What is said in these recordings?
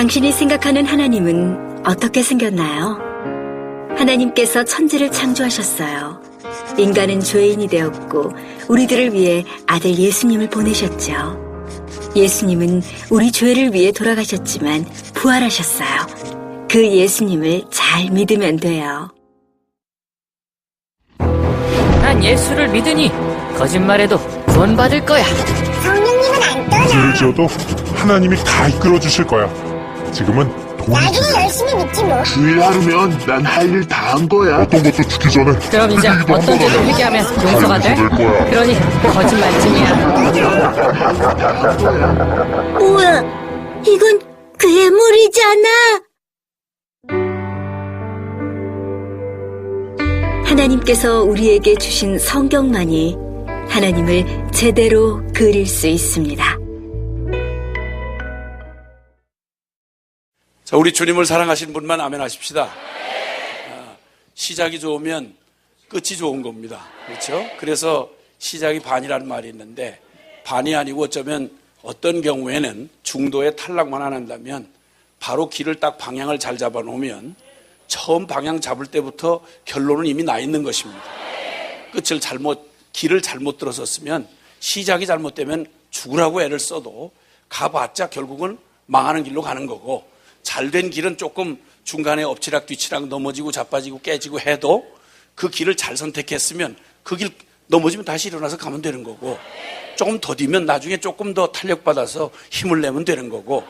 당신이 생각하는 하나님은 어떻게 생겼나요? 하나님께서 천지를 창조하셨어요. 인간은 죄인이 되었고 우리들을 위해 아들 예수님을 보내셨죠. 예수님은 우리 죄를 위해 돌아가셨지만 부활하셨어요. 그 예수님을 잘 믿으면 돼요. 난 예수를 믿으니 거짓말해도 구원받을 거야. 성령님은 안 떠나. 죄를 지어도 하나님이 다 이끌어 주실 거야. 지금은 돈이 나중에 열심히 믿지 뭐. 주일 하루면 난 할 일 다 한 거야. 어떤 것도 죽기 전에 그럼 이제 어떤 죄도 회개하면 용서가 돼? 될 거야. 그러니 거짓말쟁이야. 우와, 이건 괴물이잖아. 하나님께서 우리에게 주신 성경만이 하나님을 제대로 그릴 수 있습니다. 자, 우리 주님을 사랑하시는 분만 아멘 하십시다. 시작이 좋으면 끝이 좋은 겁니다. 그렇죠? 그래서 시작이 반이라는 말이 있는데, 반이 아니고 어쩌면 어떤 경우에는 중도에 탈락만 안 한다면 바로 길을 딱 방향을 잘 잡아 놓으면 처음 방향 잡을 때부터 결론은 이미 나 있는 것입니다. 길을 잘못 들어섰으면 시작이 잘못되면 죽으라고 애를 써도 가봤자 결국은 망하는 길로 가는 거고, 잘된 길은 조금 중간에 엎치락 뒤치락 넘어지고 자빠지고 깨지고 해도 그 길을 잘 선택했으면 그 길 넘어지면 다시 일어나서 가면 되는 거고, 조금 더디면 나중에 조금 더 탄력받아서 힘을 내면 되는 거고,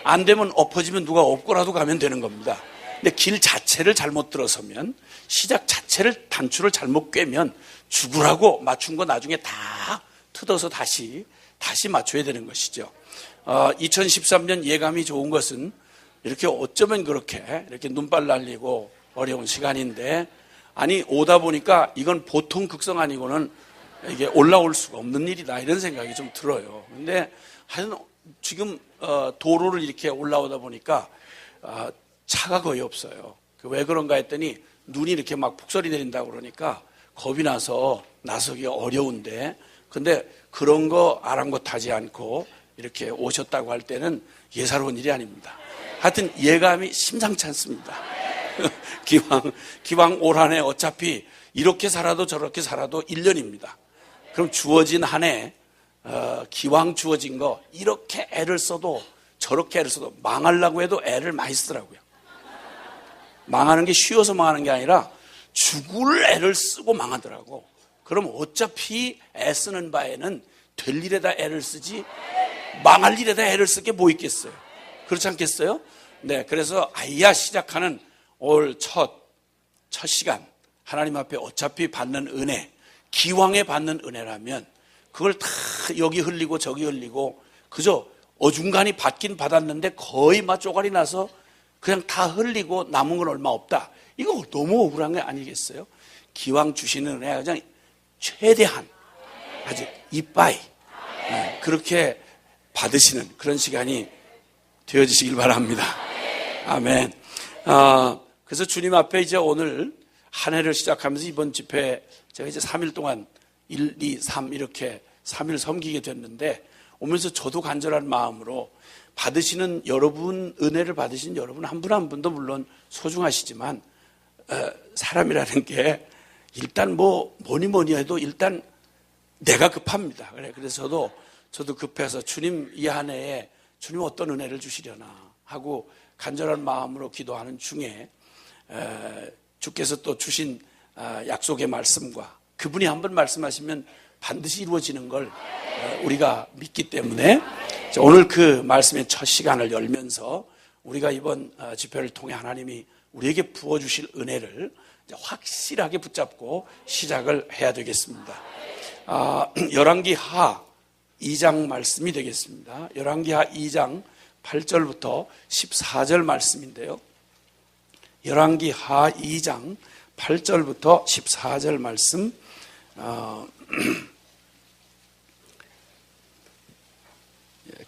안 되면 엎어지면 누가 업고라도 가면 되는 겁니다. 근데 길 자체를 잘못 들어서면, 시작 자체를 단추를 잘못 꿰면 죽으라고 맞춘 거 나중에 다 뜯어서 다시 맞춰야 되는 것이죠. 2013년 예감이 좋은 것은 이렇게 어쩌면 이렇게 눈발 날리고 어려운 시간인데, 아니 오다 보니까 이건 보통 극성 아니고는 이게 올라올 수가 없는 일이다, 이런 생각이 좀 들어요. 근데 하여튼 지금 도로를 이렇게 올라오다 보니까 차가 거의 없어요. 왜 그런가 했더니 눈이 이렇게 막 폭설이 내린다고 그러니까 겁이 나서 나서기 어려운데, 근데 그런 거 아랑곳하지 않고 이렇게 오셨다고 할 때는 예사로운 일이 아닙니다. 하여튼 예감이 심상치 않습니다. 기왕 올 한 해 어차피 이렇게 살아도 저렇게 살아도 1년입니다. 그럼 주어진 한 해, 기왕 주어진 거 이렇게 애를 써도 저렇게 애를 써도 망하려고 해도 애를 많이 쓰더라고요. 망하는 게 쉬워서 망하는 게 아니라 죽을 애를 쓰고 망하더라고. 그럼 어차피 애 쓰는 바에는 될 일에다 애를 쓰지 망할 일에다 애를 쓸 게 뭐 있겠어요. 그렇지 않겠어요? 네, 그래서 아이야 시작하는 올 첫 시간, 하나님 앞에 어차피 받는 은혜, 기왕에 받는 은혜라면 그걸 다 여기 흘리고 저기 흘리고 그저 어중간히 받긴 받았는데 거의 막 쪼가리 나서 그냥 다 흘리고 남은 건 얼마 없다. 이거 너무 억울한 게 아니겠어요? 기왕 주시는 은혜가 그냥 최대한 아주 이빠이 그렇게 받으시는 그런 시간이 되어지시길 바랍니다. 아멘. 그래서 주님 앞에 이제 오늘 한 해를 시작하면서 이번 집회 제가 이제 3일 동안 1, 2, 3 이렇게 3일 섬기게 됐는데, 오면서 저도 간절한 마음으로 받으시는 여러분, 은혜를 받으신 여러분 한 분 한 분도 물론 소중하시지만 사람이라는 게 일단 뭐니 해도 일단 내가 급합니다. 그래서 저도 급해서 주님 이 한 해에 주님 어떤 은혜를 주시려나 하고 간절한 마음으로 기도하는 중에 주께서 또 주신 약속의 말씀과 그분이 한번 말씀하시면 반드시 이루어지는 걸 우리가 믿기 때문에 오늘 그 말씀의 첫 시간을 열면서 우리가 이번 집회를 통해 하나님이 우리에게 부어주실 은혜를 확실하게 붙잡고 시작을 해야 되겠습니다. 열왕기하 2장 말씀이 되겠습니다. 열왕기하 2장 8절부터 14절 말씀인데요. 열왕기하 2장 8절부터 14절 말씀,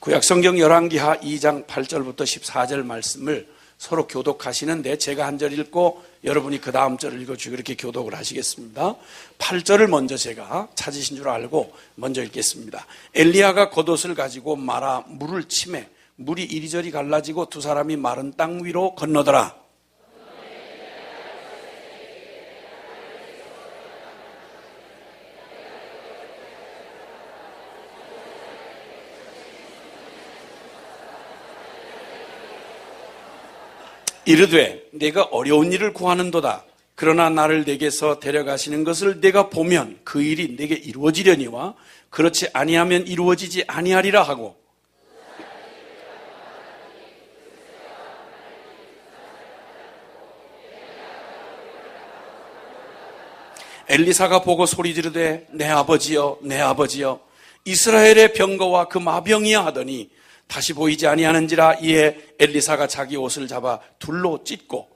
구약성경 열왕기하 2장 8절부터 14절 말씀을 서로 교독하시는데 제가 한 절 읽고 여러분이 그 다음 절을 읽어주시고 이렇게 교독을 하시겠습니다. 8절을 먼저 제가 찾으신 줄 알고 먼저 읽겠습니다. 엘리야가 겉옷을 가지고 말아 물을 치매 물이 이리저리 갈라지고 두 사람이 마른 땅 위로 건너더라. 이르되 내가 어려운 일을 구하는도다. 그러나 나를 내게서 데려가시는 것을 내가 보면 그 일이 내게 이루어지려니와 그렇지 아니하면 이루어지지 아니하리라 하고, 엘리사가 보고 소리 지르되 내 아버지여 내 아버지여 이스라엘의 병거와 그 마병이야 하더니 다시 보이지 아니하는지라. 이에 엘리사가 자기 옷을 잡아 둘로 찢고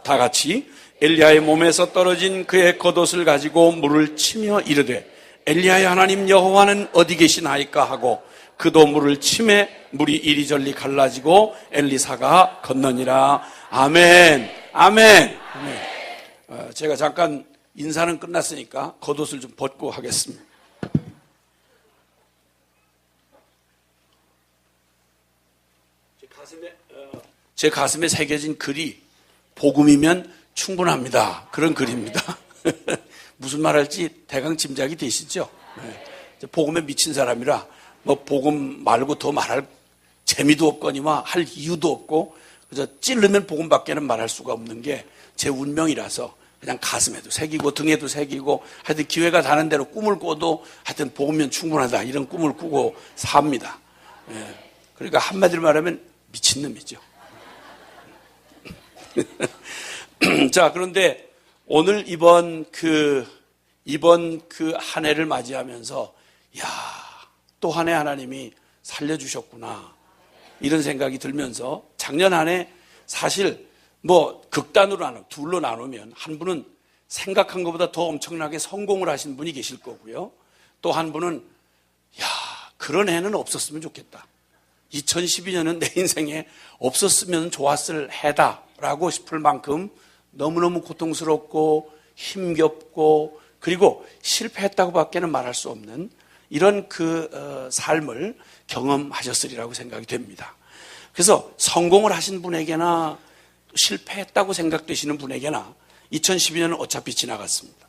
다 같이 엘리야의 몸에서 떨어진 그의 겉옷을 가지고 물을 치며 이르되 엘리야의 하나님 여호와는 어디 계시나이까 하고 그도 물을 치매 물이 이리저리 갈라지고 엘리사가 건너니라. 아멘. 아멘. 아멘. 제가 잠깐 인사는 끝났으니까 겉옷을 좀 벗고 하겠습니다. 제 가슴에 새겨진 글이 복음이면 충분합니다. 그런 글입니다. 무슨 말할지 대강 짐작이 되시죠? 복음에 미친 사람이라 뭐 복음 말고 더 말할 재미도 없거니와 할 이유도 없고 그래서 찌르면 복음밖에는 말할 수가 없는 게 제 운명이라서 그냥 가슴에도 새기고 등에도 새기고 하여튼 기회가 닿는 대로 꿈을 꿔도 하여튼 복음면 충분하다 이런 꿈을 꾸고 삽니다. 그러니까 한마디로 말하면 미친놈이죠. 자, 그런데 오늘 이번 한 해를 맞이하면서 또 한 해 하나님이 살려주셨구나 이런 생각이 들면서 작년 한 해 사실 뭐 극단으로 둘로 나누면 한 분은 생각한 것보다 더 엄청나게 성공을 하신 분이 계실 거고요. 또 한 분은 그런 해는 없었으면 좋겠다. 2012년은 내 인생에 없었으면 좋았을 해다라고 싶을 만큼 너무너무 고통스럽고 힘겹고 그리고 실패했다고 밖에는 말할 수 없는 이런 삶을 경험하셨으리라고 생각이 됩니다. 그래서 성공을 하신 분에게나 실패했다고 생각되시는 분에게나 2012년은 어차피 지나갔습니다.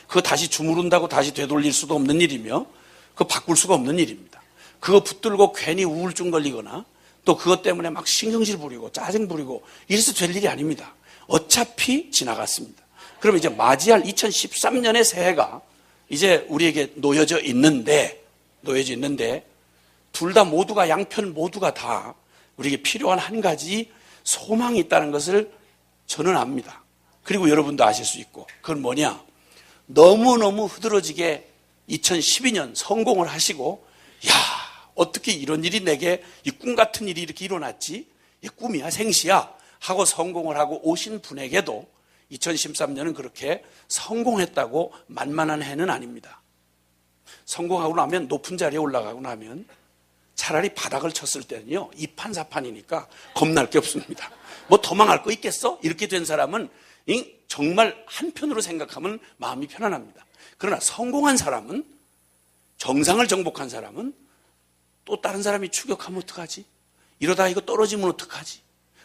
그거 다시 주무른다고 다시 되돌릴 수도 없는 일이며 그거 바꿀 수가 없는 일입니다. 그거 붙들고 괜히 우울증 걸리거나 또 그것 때문에 막 신경질 부리고 짜증 부리고 이래서 될 일이 아닙니다. 어차피 지나갔습니다. 그럼 이제 맞이할 2013년의 새해가 이제 우리에게 놓여져 있는데 둘 다 모두가 양편 모두가 다 우리에게 필요한 한 가지 소망이 있다는 것을 저는 압니다. 그리고 여러분도 아실 수 있고 그건 뭐냐? 너무너무 흐드러지게 2012년 성공을 하시고 어떻게 이런 일이 내게 이 꿈 같은 일이 이렇게 일어났지? 이 꿈이야 생시야 하고 성공을 하고 오신 분에게도 2013년은 그렇게 성공했다고 만만한 해는 아닙니다. 성공하고 나면 높은 자리에 올라가고 나면 차라리 바닥을 쳤을 때는요 이판사판이니까 겁날 게 없습니다. 뭐 더 망할 거 있겠어? 이렇게 된 사람은 정말 한편으로 생각하면 마음이 편안합니다. 그러나 성공한 사람은 정상을 정복한 사람은 또 다른 사람이 추격하면 어떡하지? 이러다 이거 떨어지면 어떡하지?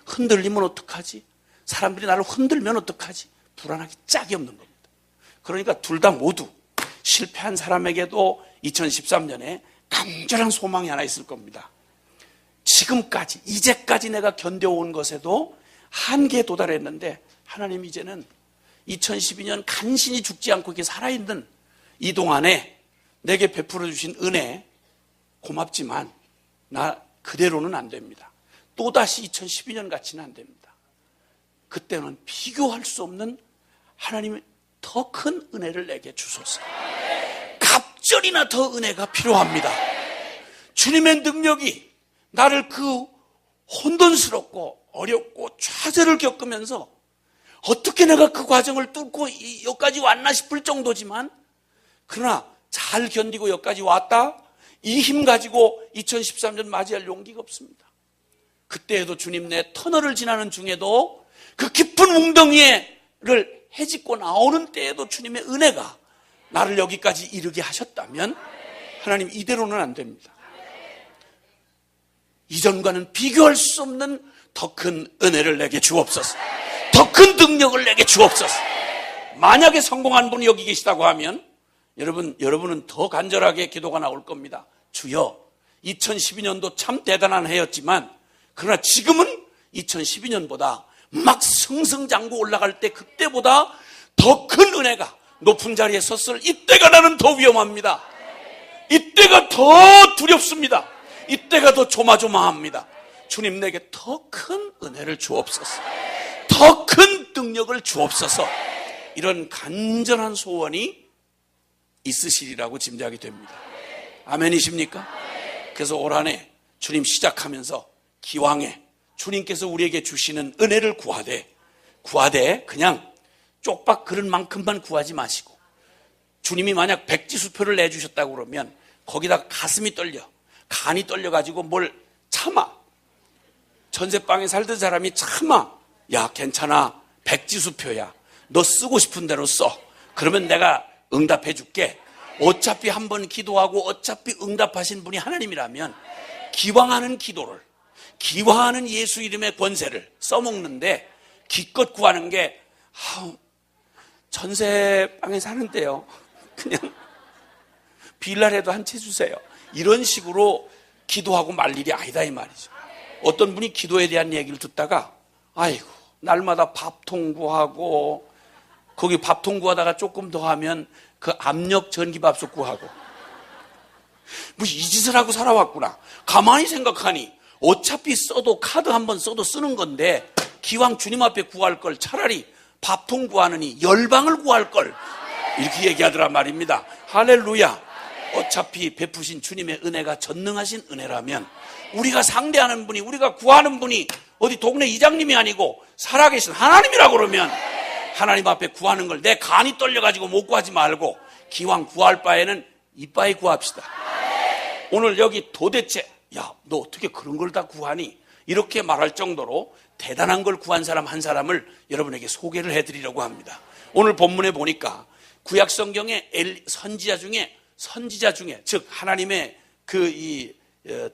흔들리면 어떡하지? 사람들이 나를 흔들면 어떡하지? 불안하기 짝이 없는 겁니다. 그러니까 둘 다 모두 실패한 사람에게도 2013년에 간절한 소망이 하나 있을 겁니다. 지금까지 이제까지 내가 견뎌온 것에도 한계에 도달했는데 하나님 이제는 2012년 간신히 죽지 않고 이렇게 살아있는 이 동안에 내게 베풀어 주신 은혜 고맙지만 나 그대로는 안 됩니다. 또다시 2012년 같이는 안 됩니다. 그때는 비교할 수 없는 하나님의 더 큰 은혜를 내게 주소서. 갑절이나 더 은혜가 필요합니다. 주님의 능력이 나를 그 혼돈스럽고 어렵고 좌절을 겪으면서 어떻게 내가 그 과정을 뚫고 여기까지 왔나 싶을 정도지만 그러나 잘 견디고 여기까지 왔다. 이 힘 가지고 2013년 맞이할 용기가 없습니다. 그때에도 주님 내 터널을 지나는 중에도 그 깊은 웅덩이를 헤집고 나오는 때에도 주님의 은혜가 나를 여기까지 이르게 하셨다면 하나님 이대로는 안 됩니다. 이전과는 비교할 수 없는 더 큰 은혜를 내게 주옵소서. 더 큰 능력을 내게 주옵소서. 만약에 성공한 분이 여기 계시다고 하면 여러분은 더 간절하게 기도가 나올 겁니다. 주여, 2012년도 참 대단한 해였지만 그러나 지금은 2012년보다 막 승승장구 올라갈 때 그때보다 더 큰 은혜가 높은 자리에 섰을 이때가 나는 더 위험합니다. 이때가 더 두렵습니다. 이때가 더 조마조마합니다. 주님 내게 더 큰 은혜를 주옵소서. 더 큰 능력을 주옵소서. 이런 간절한 소원이 있으시리라고 짐작이 됩니다. 아멘이십니까? 그래서 올 한 해 주님 시작하면서 기왕에 주님께서 우리에게 주시는 은혜를 구하되 그냥 쪽박 그릇만큼만 구하지 마시고 주님이 만약 백지수표를 내주셨다고 그러면 거기다 가슴이 떨려 간이 떨려가지고 뭘 참아. 전세방에 살던 사람이 참아. 야 괜찮아, 백지수표야, 너 쓰고 싶은 대로 써. 그러면 내가 응답해 줄게. 어차피 한번 기도하고 어차피 응답하신 분이 하나님이라면 기왕하는 기도를, 기왕하는 예수 이름의 권세를 써먹는데 기껏 구하는 게 전세방에 사는데요, 그냥 빌라라도 한 채 주세요, 이런 식으로 기도하고 말 일이 아니다 이 말이죠. 어떤 분이 기도에 대한 얘기를 듣다가 아이고 날마다 밥통 구하고 거기 밥통 구하다가 조금 더 하면 그 압력 전기밥솥 구하고 뭐 이 짓을 하고 살아왔구나. 가만히 생각하니 어차피 써도 카드 한번 써도 쓰는 건데 기왕 주님 앞에 구할 걸 차라리 밥통 구하느니 열방을 구할 걸, 이렇게 얘기하더란 말입니다. 할렐루야. 어차피 베푸신 주님의 은혜가 전능하신 은혜라면 우리가 상대하는 분이, 우리가 구하는 분이 어디 동네 이장님이 아니고 살아계신 하나님이라고 그러면 하나님 앞에 구하는 걸 내 간이 떨려가지고 못 구하지 말고 기왕 구할 바에는 이빠이 구합시다. 오늘 여기 도대체 야 너 어떻게 그런 걸 다 구하니? 이렇게 말할 정도로 대단한 걸 구한 사람 한 사람을 여러분에게 소개를 해드리려고 합니다. 오늘 본문에 보니까 구약 성경의 선지자 중에 즉 하나님의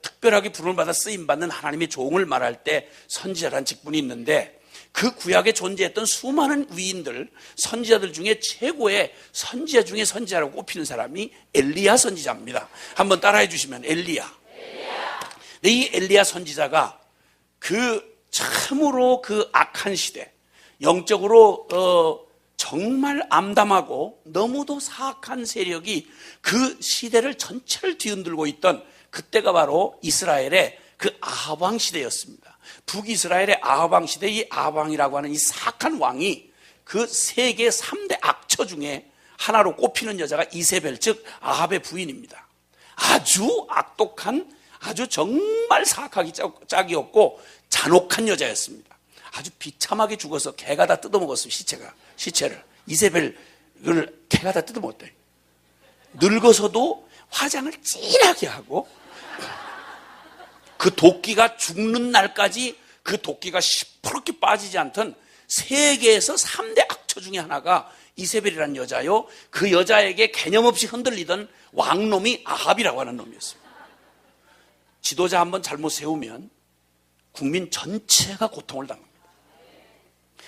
특별하게 부름을 받아 쓰임받는 하나님의 종을 말할 때 선지자라는 직분이 있는데 그 구약에 존재했던 수많은 위인들, 선지자들 중에 최고의 선지자 중에 선지자라고 꼽히는 사람이 엘리야 선지자입니다. 한번 따라해 주시면 엘리야. 네, 이 엘리야 선지자가 참으로 악한 시대, 영적으로 정말 암담하고 너무도 사악한 세력이 그 시대를 전체를 뒤흔들고 있던 그때가 바로 이스라엘의 아합 왕 시대였습니다. 북이스라엘의 아합 왕 시대, 이 아합 왕이라고 하는 이 사악한 왕이 그 세계 3대 악처 중에 하나로 꼽히는 여자가 이세벨, 즉 아합의 부인입니다. 아주 악독한, 아주 정말 사악하기 짝이었고 잔혹한 여자였습니다. 아주 비참하게 죽어서 개가 다 뜯어먹었어요. 시체를 이세벨을 개가 다 뜯어먹었대요. 늙어서도 화장을 진하게 하고 그 도끼가 죽는 날까지 그 도끼가 시퍼렇게 빠지지 않던 세계에서 3대 악처 중에 하나가 이세벨이라는 여자요, 그 여자에게 개념 없이 흔들리던 왕놈이 아합이라고 하는 놈이었습니다. 지도자 한번 잘못 세우면 국민 전체가 고통을 당합니다.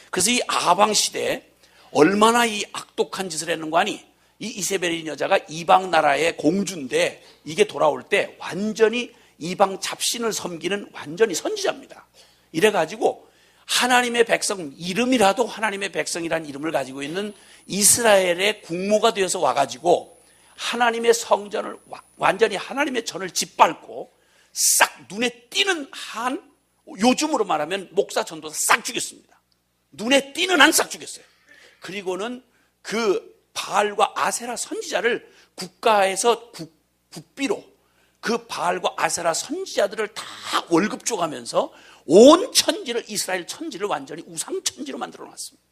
그래서 이 아합 왕 시대에 얼마나 이 악독한 짓을 했는가 하니 이 이세벨인 여자가 이방 나라의 공주인데 이게 돌아올 때 완전히 이방 잡신을 섬기는 완전히 선지자입니다. 이래가지고 하나님의 백성, 이름이라도 하나님의 백성이라는 이름을 가지고 있는 이스라엘의 국모가 되어서 와가지고 하나님의 성전을 완전히 하나님의 전을 짓밟고 싹 눈에 띄는 한, 요즘으로 말하면 목사 전도사 싹 죽였습니다. 눈에 띄는 한 싹 죽였어요. 그리고는 그 바알과 아세라 선지자를 국가에서 국비로 그 바알과 아세라 선지자들을 다 월급 줘가면서 온 천지를, 이스라엘 천지를 완전히 우상천지로 만들어 놨습니다.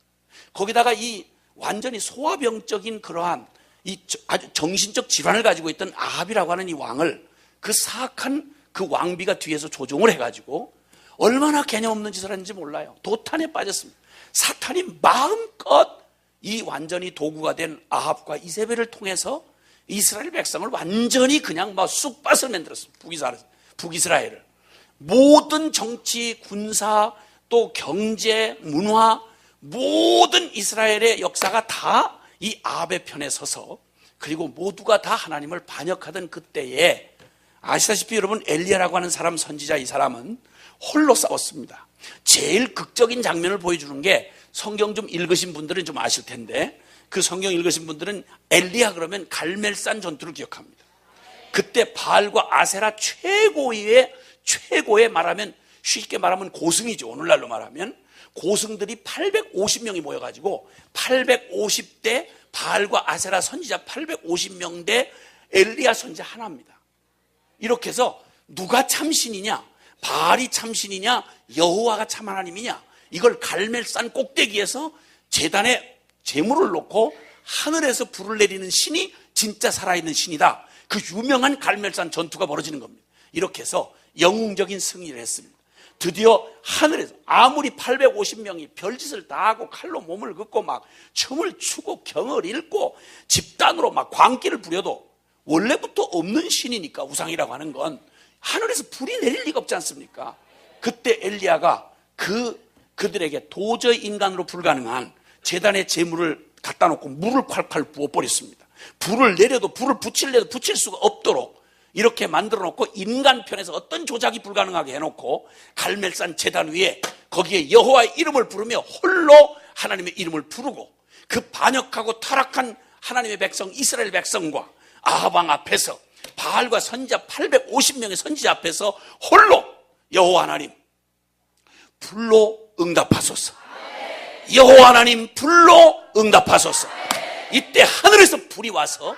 거기다가 이 완전히 소아병적인 그러한 이 아주 정신적 질환을 가지고 있던 아합이라고 하는 이 왕을 그 사악한 그 왕비가 뒤에서 조종을 해가지고 얼마나 개념 없는 짓을 하는지 몰라요. 도탄에 빠졌습니다. 사탄이 마음껏 이 완전히 도구가 된 아합과 이세벨을 통해서 이스라엘 백성을 완전히 그냥 막 쑥밭을 만들었습니다. 북이스라엘을. 모든 정치, 군사, 또 경제, 문화, 모든 이스라엘의 역사가 다 이 아합의 편에 서서, 그리고 모두가 다 하나님을 반역하던 그때에, 아시다시피 여러분, 엘리야라고 하는 사람, 선지자, 이 사람은 홀로 싸웠습니다. 제일 극적인 장면을 보여주는 게, 성경 좀 읽으신 분들은 좀 아실 텐데, 그 성경 읽으신 분들은 엘리야 그러면 갈멜산 전투를 기억합니다. 그때 바알과 아세라 최고의 말하면, 쉽게 말하면 고승이죠. 오늘날로 말하면 고승들이 850명이 모여가지고 850대 바알과 아세라 선지자 850명 대 엘리야 선지자 하나입니다. 이렇게 해서 누가 참신이냐, 바알이 참신이냐, 여호와가 참 하나님이냐, 이걸 갈멜산 꼭대기에서 제단에 제물을 놓고 하늘에서 불을 내리는 신이 진짜 살아있는 신이다. 그 유명한 갈멜산 전투가 벌어지는 겁니다. 이렇게 해서 영웅적인 승리를 했습니다. 드디어 하늘에서 아무리 850명이 별짓을 다 하고 칼로 몸을 긋고 막 춤을 추고 경을 읽고 집단으로 막 광기를 부려도 원래부터 없는 신이니까, 우상이라고 하는 건 하늘에서 불이 내릴 리가 없지 않습니까? 그때 엘리야가 그들에게 도저히 인간으로 불가능한 제단의 제물을 갖다 놓고 물을 콸콸 부어버렸습니다. 불을 내려도 불을 붙일래도 붙일 수가 없도록 이렇게 만들어 놓고, 인간 편에서 어떤 조작이 불가능하게 해놓고 갈멜산 제단 위에 거기에 여호와의 이름을 부르며 홀로 하나님의 이름을 부르고, 그 반역하고 타락한 하나님의 백성 이스라엘 백성과 아합 왕 앞에서 바알과 선지자 850명의 선지자 앞에서 홀로 여호와 하나님 불로 응답하소서, 여호와 하나님 불로 응답하소서. 이때 하늘에서 불이 와서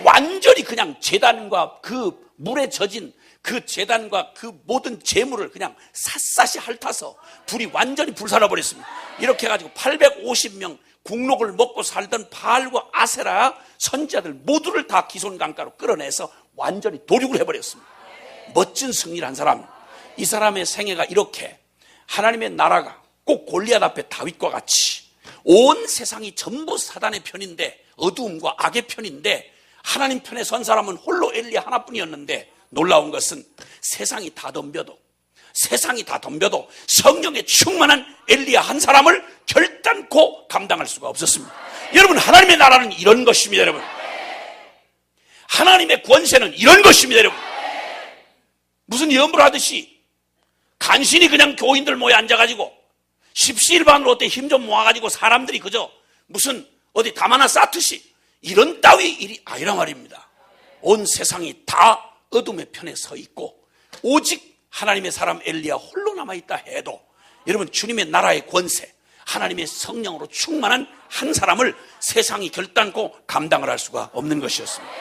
완전히 그냥 제단과 그 물에 젖은 그 제단과 그 모든 재물을 그냥 샅샅이 핥아서 불이 완전히 불살아버렸습니다. 이렇게 해가지고 850명 국록을 먹고 살던 바알과 아세라 선지자들 모두를 다 기손강가로 끌어내서 완전히 도륙을 해버렸습니다. 멋진 승리를 한 사람. 이 사람의 생애가 이렇게, 하나님의 나라가 꼭 골리앗 앞에 다윗과 같이 온 세상이 전부 사단의 편인데, 어두움과 악의 편인데, 하나님 편에 선 사람은 홀로 엘리야 하나뿐이었는데, 놀라운 것은 세상이 다 덤벼도 성령에 충만한 엘리야 한 사람을 결단코 감당할 수가 없었습니다. 여러분, 하나님의 나라는 이런 것입니다. 여러분, 하나님의 권세는 이런 것입니다. 여러분, 무슨 예언을 하듯이 간신히 그냥 교인들 모여 앉아가지고 십시일반으로 어때 힘 좀 모아가지고 사람들이 그저 무슨 어디 담 하나 쌓듯이 이런 따위 일이 아니란 말입니다. 온 세상이 다 어둠의 편에 서 있고 오직 하나님의 사람 엘리야 홀로 남아있다 해도, 여러분, 주님의 나라의 권세, 하나님의 성령으로 충만한 한 사람을 세상이 결단코 감당을 할 수가 없는 것이었습니다.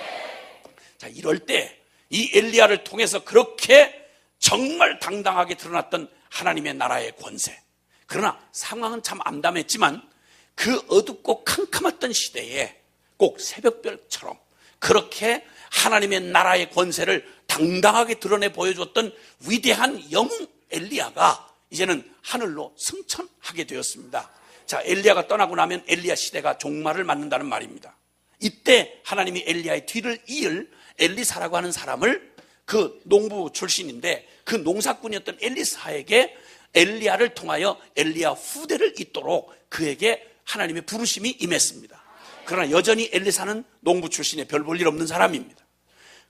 자, 이럴 때 이 엘리야를 통해서 그렇게 정말 당당하게 드러났던 하나님의 나라의 권세. 그러나 상황은 참 암담했지만 그 어둡고 캄캄했던 시대에 꼭 새벽별처럼 그렇게 하나님의 나라의 권세를 당당하게 드러내 보여줬던 위대한 영웅 엘리야가 이제는 하늘로 승천하게 되었습니다. 자, 엘리야가 떠나고 나면 엘리야 시대가 종말을 맞는다는 말입니다. 이때 하나님이 엘리야의 뒤를 이을 엘리사라고 하는 사람을, 그 농부 출신인데 그 농사꾼이었던 엘리사에게 엘리야를 통하여 엘리야 후대를 잇도록 그에게 하나님의 부르심이 임했습니다. 그러나 여전히 엘리사는 농부 출신의 별 볼 일 없는 사람입니다.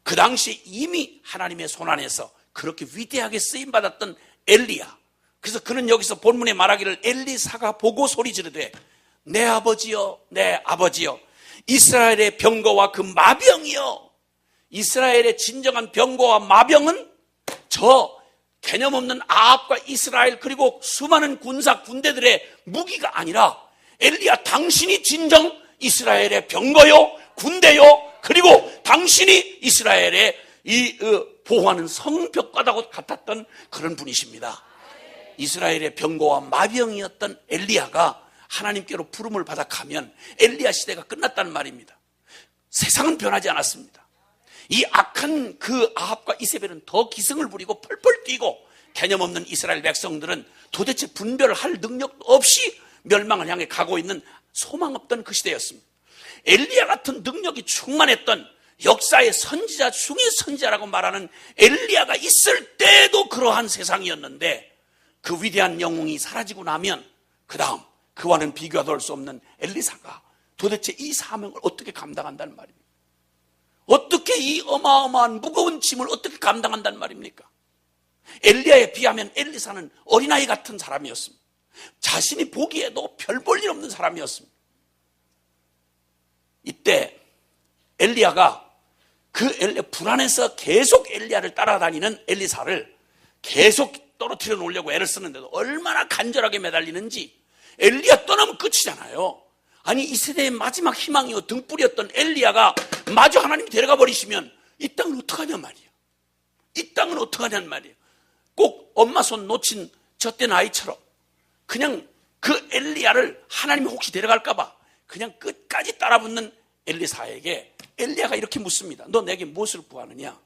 그 당시 이미 하나님의 손안에서 그렇게 위대하게 쓰임받았던 엘리야. 그래서 그는 여기서 본문에 말하기를, 엘리사가 보고 소리 지르되 내 아버지여, 내 아버지여, 이스라엘의 병거와 그 마병이여. 이스라엘의 진정한 병거와 마병은 저 개념 없는 아합과 이스라엘 그리고 수많은 군사 군대들의 무기가 아니라 엘리야, 당신이 진정 이스라엘의 병거요, 군대요, 그리고 당신이 이스라엘의 보호하는 성벽과도 같았던 그런 분이십니다. 이스라엘의 병거와 마병이었던 엘리야가 하나님께로 부름을 받아 가면 엘리야 시대가 끝났다는 말입니다. 세상은 변하지 않았습니다. 이 악한 그 아합과 이세벨은 더 기승을 부리고 펄펄 뛰고, 개념 없는 이스라엘 백성들은 도대체 분별할 능력도 없이 멸망을 향해 가고 있는 소망 없던 그 시대였습니다. 엘리야 같은 능력이 충만했던 역사의 선지자 중에 선지자라고 말하는 엘리야가 있을 때도 그러한 세상이었는데 그 위대한 영웅이 사라지고 나면 그 다음 그와는 비교할 수 없는 엘리사가 도대체 이 사명을 어떻게 감당한다는 말입니까? 어떻게 이 어마어마한 무거운 짐을 어떻게 감당한다는 말입니까? 엘리야에 비하면 엘리사는 어린아이 같은 사람이었습니다. 자신이 보기에도 별 볼 일 없는 사람이었습니다. 이때 엘리야가 불안해서 계속 엘리야를 따라다니는 엘리사를 계속 떨어뜨려 놓으려고 애를 쓰는데도 얼마나 간절하게 매달리는지. 엘리야 떠나면 끝이잖아요. 아니 이 세대의 마지막 희망이요 등불이었던 엘리야가 마저 하나님이 데려가 버리시면 이 땅은 어떡하냔 말이에요. 이 땅은 어떡하냔 말이에요. 꼭 엄마 손 놓친 젖된 아이처럼 그냥 그 엘리야를 하나님이 혹시 데려갈까 봐 그냥 끝까지 따라붙는 엘리사에게 엘리야가 이렇게 묻습니다. 너 내게 무엇을 구하느냐?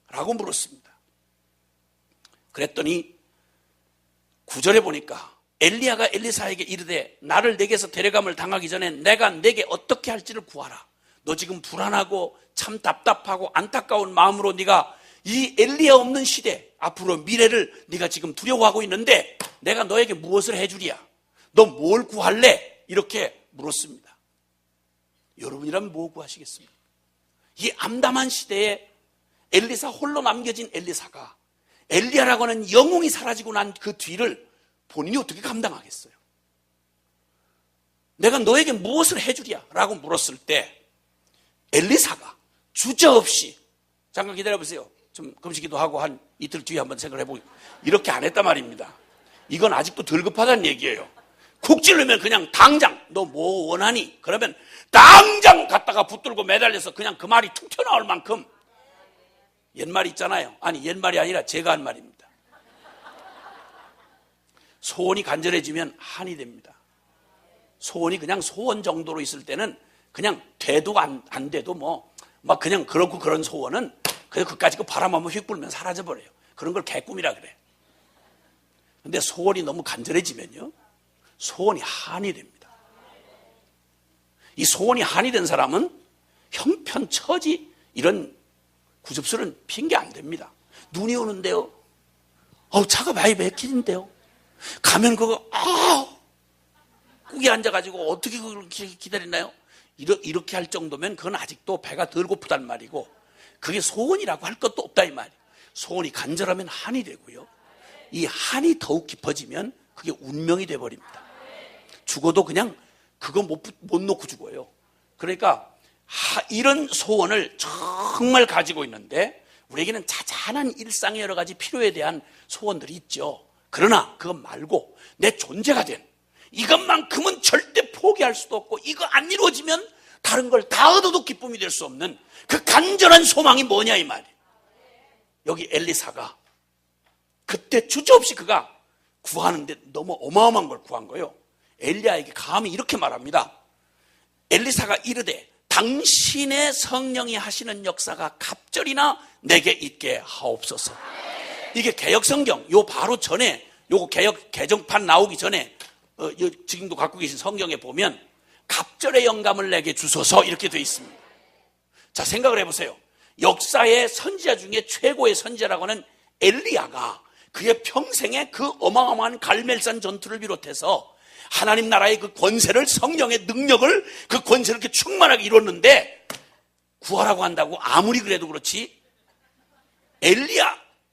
라고 물었습니다. 그랬더니 9절에 보니까 엘리야가 엘리사에게 이르되 나를 내게서 데려감을 당하기 전에 내가 내게 어떻게 할지를 구하라. 너 지금 불안하고 참 답답하고 안타까운 마음으로 네가 이 엘리야 없는 시대 앞으로 미래를 네가 지금 두려워하고 있는데 내가 너에게 무엇을 해주랴? 너 뭘 구할래? 이렇게 물었습니다. 여러분이라면 뭐 구하시겠습니까? 이 암담한 시대에 엘리사 홀로 남겨진 엘리사가 엘리야라고 하는 영웅이 사라지고 난 그 뒤를 본인이 어떻게 감당하겠어요? 내가 너에게 무엇을 해주랴? 라고 물었을 때 엘리사가 주저없이 잠깐 기다려보세요. 좀 금식기도 하고 한 이틀 뒤에 한번 생각을 해보고 이렇게 안 했단 말입니다. 이건 아직도 덜 급하다는 얘기예요. 쿡 찌르면 그냥 당장 너 뭐 원하니? 그러면 당장 갔다가 붙들고 매달려서 그냥 그 말이 툭 튀어나올 만큼 옛말이 있잖아요. 아니 옛말이 아니라 제가 한 말입니다. 소원이 간절해지면 한이 됩니다. 소원이 그냥 소원 정도로 있을 때는 그냥 돼도 안 돼도 막 그냥 그렇고 그런 소원은 그냥 그까짓 거 바람 한번 휙 불면 사라져버려요. 그런 걸 개꿈이라 그래. 근데 소원이 너무 간절해지면요 소원이 한이 됩니다. 이 소원이 한이 된 사람은 형편 처지 이런 구접스러운 핑계 안 됩니다. 눈이 오는데요. 차가 많이 막히는데요. 가면 그거 꾹이 앉아가지고 어떻게 그걸 기다리나요? 이렇게 할 정도면 그건 아직도 배가 덜 고프단 말이고 그게 소원이라고 할 것도 없다 이 말이에요. 소원이 간절하면 한이 되고요. 이 한이 더욱 깊어지면 그게 운명이 돼버립니다. 죽어도 그냥 그거 못 놓고 죽어요. 그러니까 이런 소원을 정말 가지고 있는데 우리에게는 자잘한 일상의 여러 가지 필요에 대한 소원들이 있죠. 그러나 그것 말고 내 존재가 된 이것만큼은 절대 포기할 수도 없고 이거 안 이루어지면 다른 걸 다 얻어도 기쁨이 될 수 없는 그 간절한 소망이 뭐냐 이 말이에요. 여기 엘리사가 그때 주저없이 그가 구하는데 너무 어마어마한 걸 구한 거예요. 엘리야에게 감히 이렇게 말합니다. 엘리사가 이르되 당신의 성령이 하시는 역사가 갑절이나 내게 있게 하옵소서. 이게 개역성경 요 바로 전에 요거 개정판 나오기 전에 지금도 갖고 계신 성경에 보면 갑절의 영감을 내게 주소서 이렇게 되어 있습니다. 자 생각을 해보세요. 역사의 선지자 중에 최고의 선지자라고 하는 엘리야가 그의 평생에 그 어마어마한 갈멜산 전투를 비롯해서 하나님 나라의 그 권세를 성령의 능력을 그 권세를 이렇게 충만하게 이뤘는데 구하라고 한다고 아무리 그래도 그렇지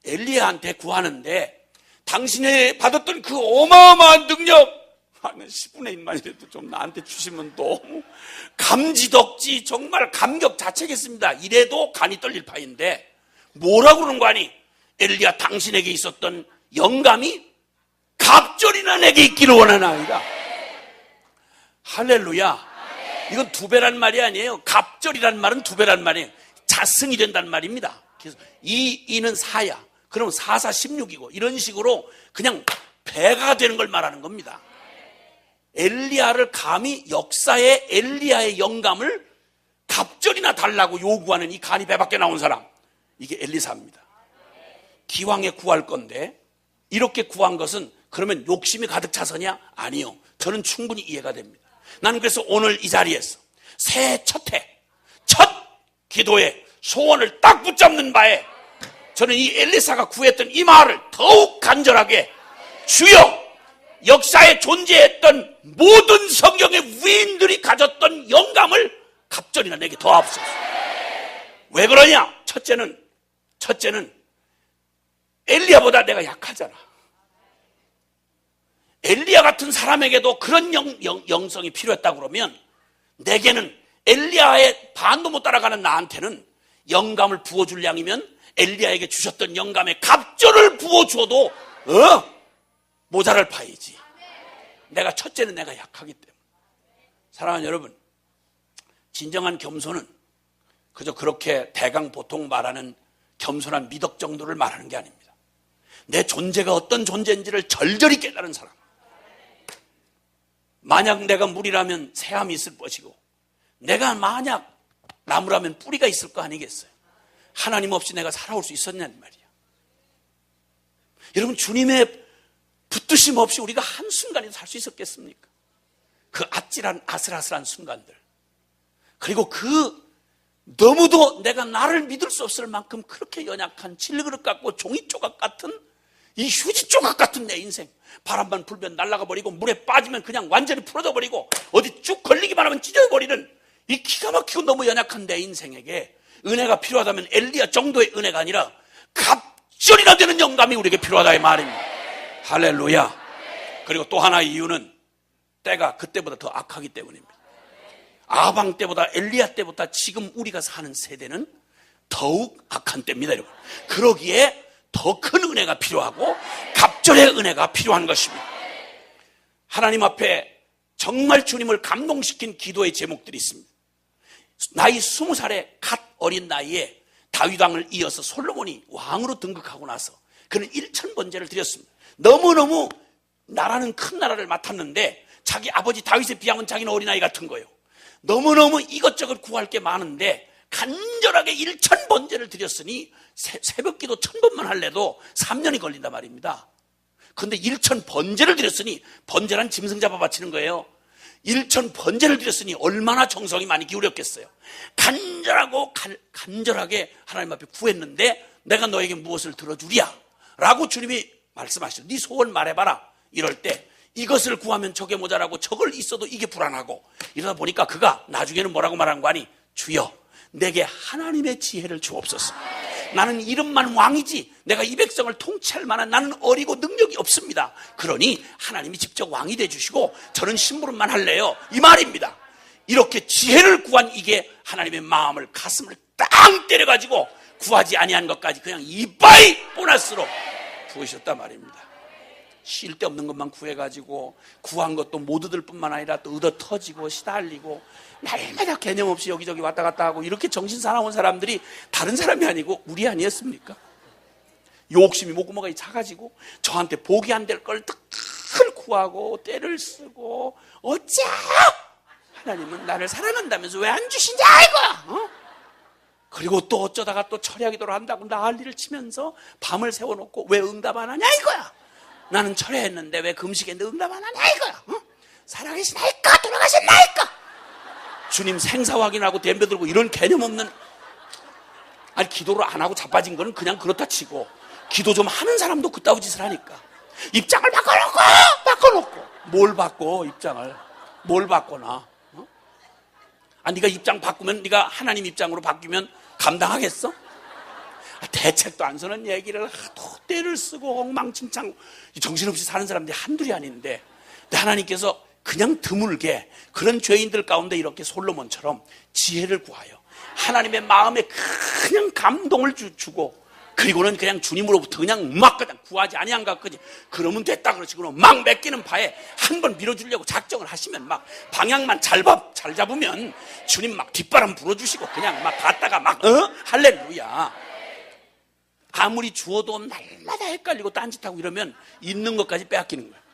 엘리야한테 구하는데 당신이 받았던 그 어마어마한 능력 10분의 1만이라도 좀 나한테 주시면 너무 감지덕지 정말 감격 자체겠습니다. 이래도 간이 떨릴 파인데 뭐라고 그런 거 아니? 엘리야 당신에게 있었던 영감이 갑절이나 내게 있기를 원하나이다. 할렐루야. 이건 두 배란 말이 아니에요. 갑절이란 말은 두 배란 말이에요. 자승이 된다는 말입니다. 그래서 이는 4야. 그럼 4, 4, 16이고 이런 식으로 그냥 배가 되는 걸 말하는 겁니다. 엘리야를 감히 역사의 엘리야의 영감을 갑절이나 달라고 요구하는 이 간이 배밖에 나온 사람, 이게 엘리사입니다. 기왕에 구할 건데 이렇게 구한 것은 그러면 욕심이 가득 차서냐? 아니요. 저는 충분히 이해가 됩니다. 나는 그래서 오늘 이 자리에서 새해 첫 기도에 소원을 딱 붙잡는 바에 저는 이 엘리사가 구했던 이 말을 더욱 간절하게 주여, 역사에 존재했던 모든 성경의 위인들이 가졌던 영감을 갑절이나 내게 더하옵소서. 왜 그러냐? 첫째는 엘리야보다 내가 약하잖아. 엘리야 같은 사람에게도 그런 영성이 필요했다고 그러면 내게는 엘리야의 반도 못 따라가는 나한테는 영감을 부어줄 양이면 엘리야에게 주셨던 영감의 갑절을 부어주어도 모자랄 파이지. 첫째는 내가 약하기 때문에. 사랑하는 여러분, 진정한 겸손은 그저 그렇게 대강 보통 말하는 겸손한 미덕 정도를 말하는 게 아닙니다. 내 존재가 어떤 존재인지를 절절히 깨달은 사람. 만약 내가 물이라면 새함이 있을 것이고, 내가 만약 나무라면 뿌리가 있을 거 아니겠어요? 하나님 없이 내가 살아올 수 있었냐는 말이야. 여러분, 주님의 붙드심 없이 우리가 한순간에도 살 수 있었겠습니까? 그 아찔한 아슬아슬한 순간들, 그리고 너무도 내가 나를 믿을 수 없을 만큼 그렇게 연약한 질그릇 같고 종이조각 같은 이 휴지 조각 같은 내 인생, 바람만 불면 날아가 버리고 물에 빠지면 그냥 완전히 풀어져 버리고 어디 쭉 걸리기만 하면 찢어버리는 이 기가 막히고 너무 연약한 내 인생에게 은혜가 필요하다면 엘리야 정도의 은혜가 아니라 갑절이나 되는 영감이 우리에게 필요하다 이 말입니다. 할렐루야. 그리고 또 하나의 이유는 때가 그때보다 더 악하기 때문입니다. 아방 때보다 엘리야 때보다 지금 우리가 사는 세대는 더욱 악한 때입니다, 여러분. 그러기에 더 큰 은혜가 필요하고 갑절의 은혜가 필요한 것입니다. 하나님 앞에 정말 주님을 감동시킨 기도의 제목들이 있습니다. 나이 20살에 갓 어린 나이에 다윗 왕을 이어서 솔로몬이 왕으로 등극하고 나서 그는 1000번제를 드렸습니다. 너무너무 나라는 큰 나라를 맡았는데 자기 아버지 다윗에 비하면 자기는 어린아이 같은 거예요. 너무너무 이것저것 구할 게 많은데 간절하게 1000번제를 드렸으니 새벽기도 1000번만 할래도 3년이 걸린단 말입니다. 그런데 1000번제를 드렸으니, 번제란 짐승 잡아 바치는 거예요. 1000번제를 드렸으니 얼마나 정성이 많이 기울였겠어요. 간절하게 하나님 앞에 구했는데 내가 너에게 무엇을 들어주랴 라고 주님이 말씀하시죠. 네 소원 말해봐라. 이럴 때 이것을 구하면 저게 모자라고 저걸 있어도 이게 불안하고 이러다 보니까 그가 나중에는 뭐라고 말한 거 아니? 주여, 내게 하나님의 지혜를 주옵소서. 나는 이름만 왕이지 내가 이 백성을 통치할 만한, 나는 어리고 능력이 없습니다. 그러니 하나님이 직접 왕이 돼주시고 저는 심부름만 할래요, 이 말입니다. 이렇게 지혜를 구한 이게 하나님의 마음을, 가슴을 땅 때려가지고 구하지 아니한 것까지 그냥 이빠이 보너스로 부으셨단 말입니다. 쉴 데 없는 것만 구해가지고 구한 것도 못 얻을 뿐만 아니라 또 얻어 터지고 시달리고 날마다 개념 없이 여기저기 왔다 갔다 하고 이렇게 정신 사나운 사람들이 다른 사람이 아니고 우리 아니었습니까? 욕심이 목구멍이 작아지고 저한테 복이 안 될 걸 늘 구하고 때를 쓰고 어째 하나님은 나를 사랑한다면서 왜 안 주시냐 이거야. 그리고 또 어쩌다가 또 철야 기도를 한다고 난리를 치면서 밤을 세워놓고 왜 응답 안 하냐 이거야. 나는 철야했는데 왜 금식했는데 응답 안 하냐 이거야. 살아계시나이까 돌아가셨나이까. 주님 생사 확인하고 덤벼 들고 이런 개념 없는, 아니 기도를 안 하고 자빠진 거는 그냥 그렇다 치고 기도 좀 하는 사람도 그따위 짓을 하니까 입장을 바꿔놓고 뭘 바꿔, 입장을 뭘 바꿔놔. 네가 입장 바꾸면, 네가 하나님 입장으로 바뀌면 감당하겠어? 대책도 안 서는 얘기를 하도 때를 쓰고 엉망진창 정신없이 사는 사람들이 한둘이 아닌데, 하나님께서 그냥 드물게 그런 죄인들 가운데 이렇게 솔로몬처럼 지혜를 구하여 하나님의 마음에 그냥 감동을 주고, 그리고는 그냥 주님으로부터 그냥 막 그냥 구하지 아니한 것까지 그러면 됐다 그러지, 그럼 막 맡기는 바에 한 번 밀어주려고 작정을 하시면 막 방향만 잘 잡으면 주님 막 뒷바람 불어주시고 그냥 막 갔다가 막 할렐루야. 아무리 주어도 날마다 헷갈리고 딴짓하고 이러면 있는 것까지 빼앗기는 거예요.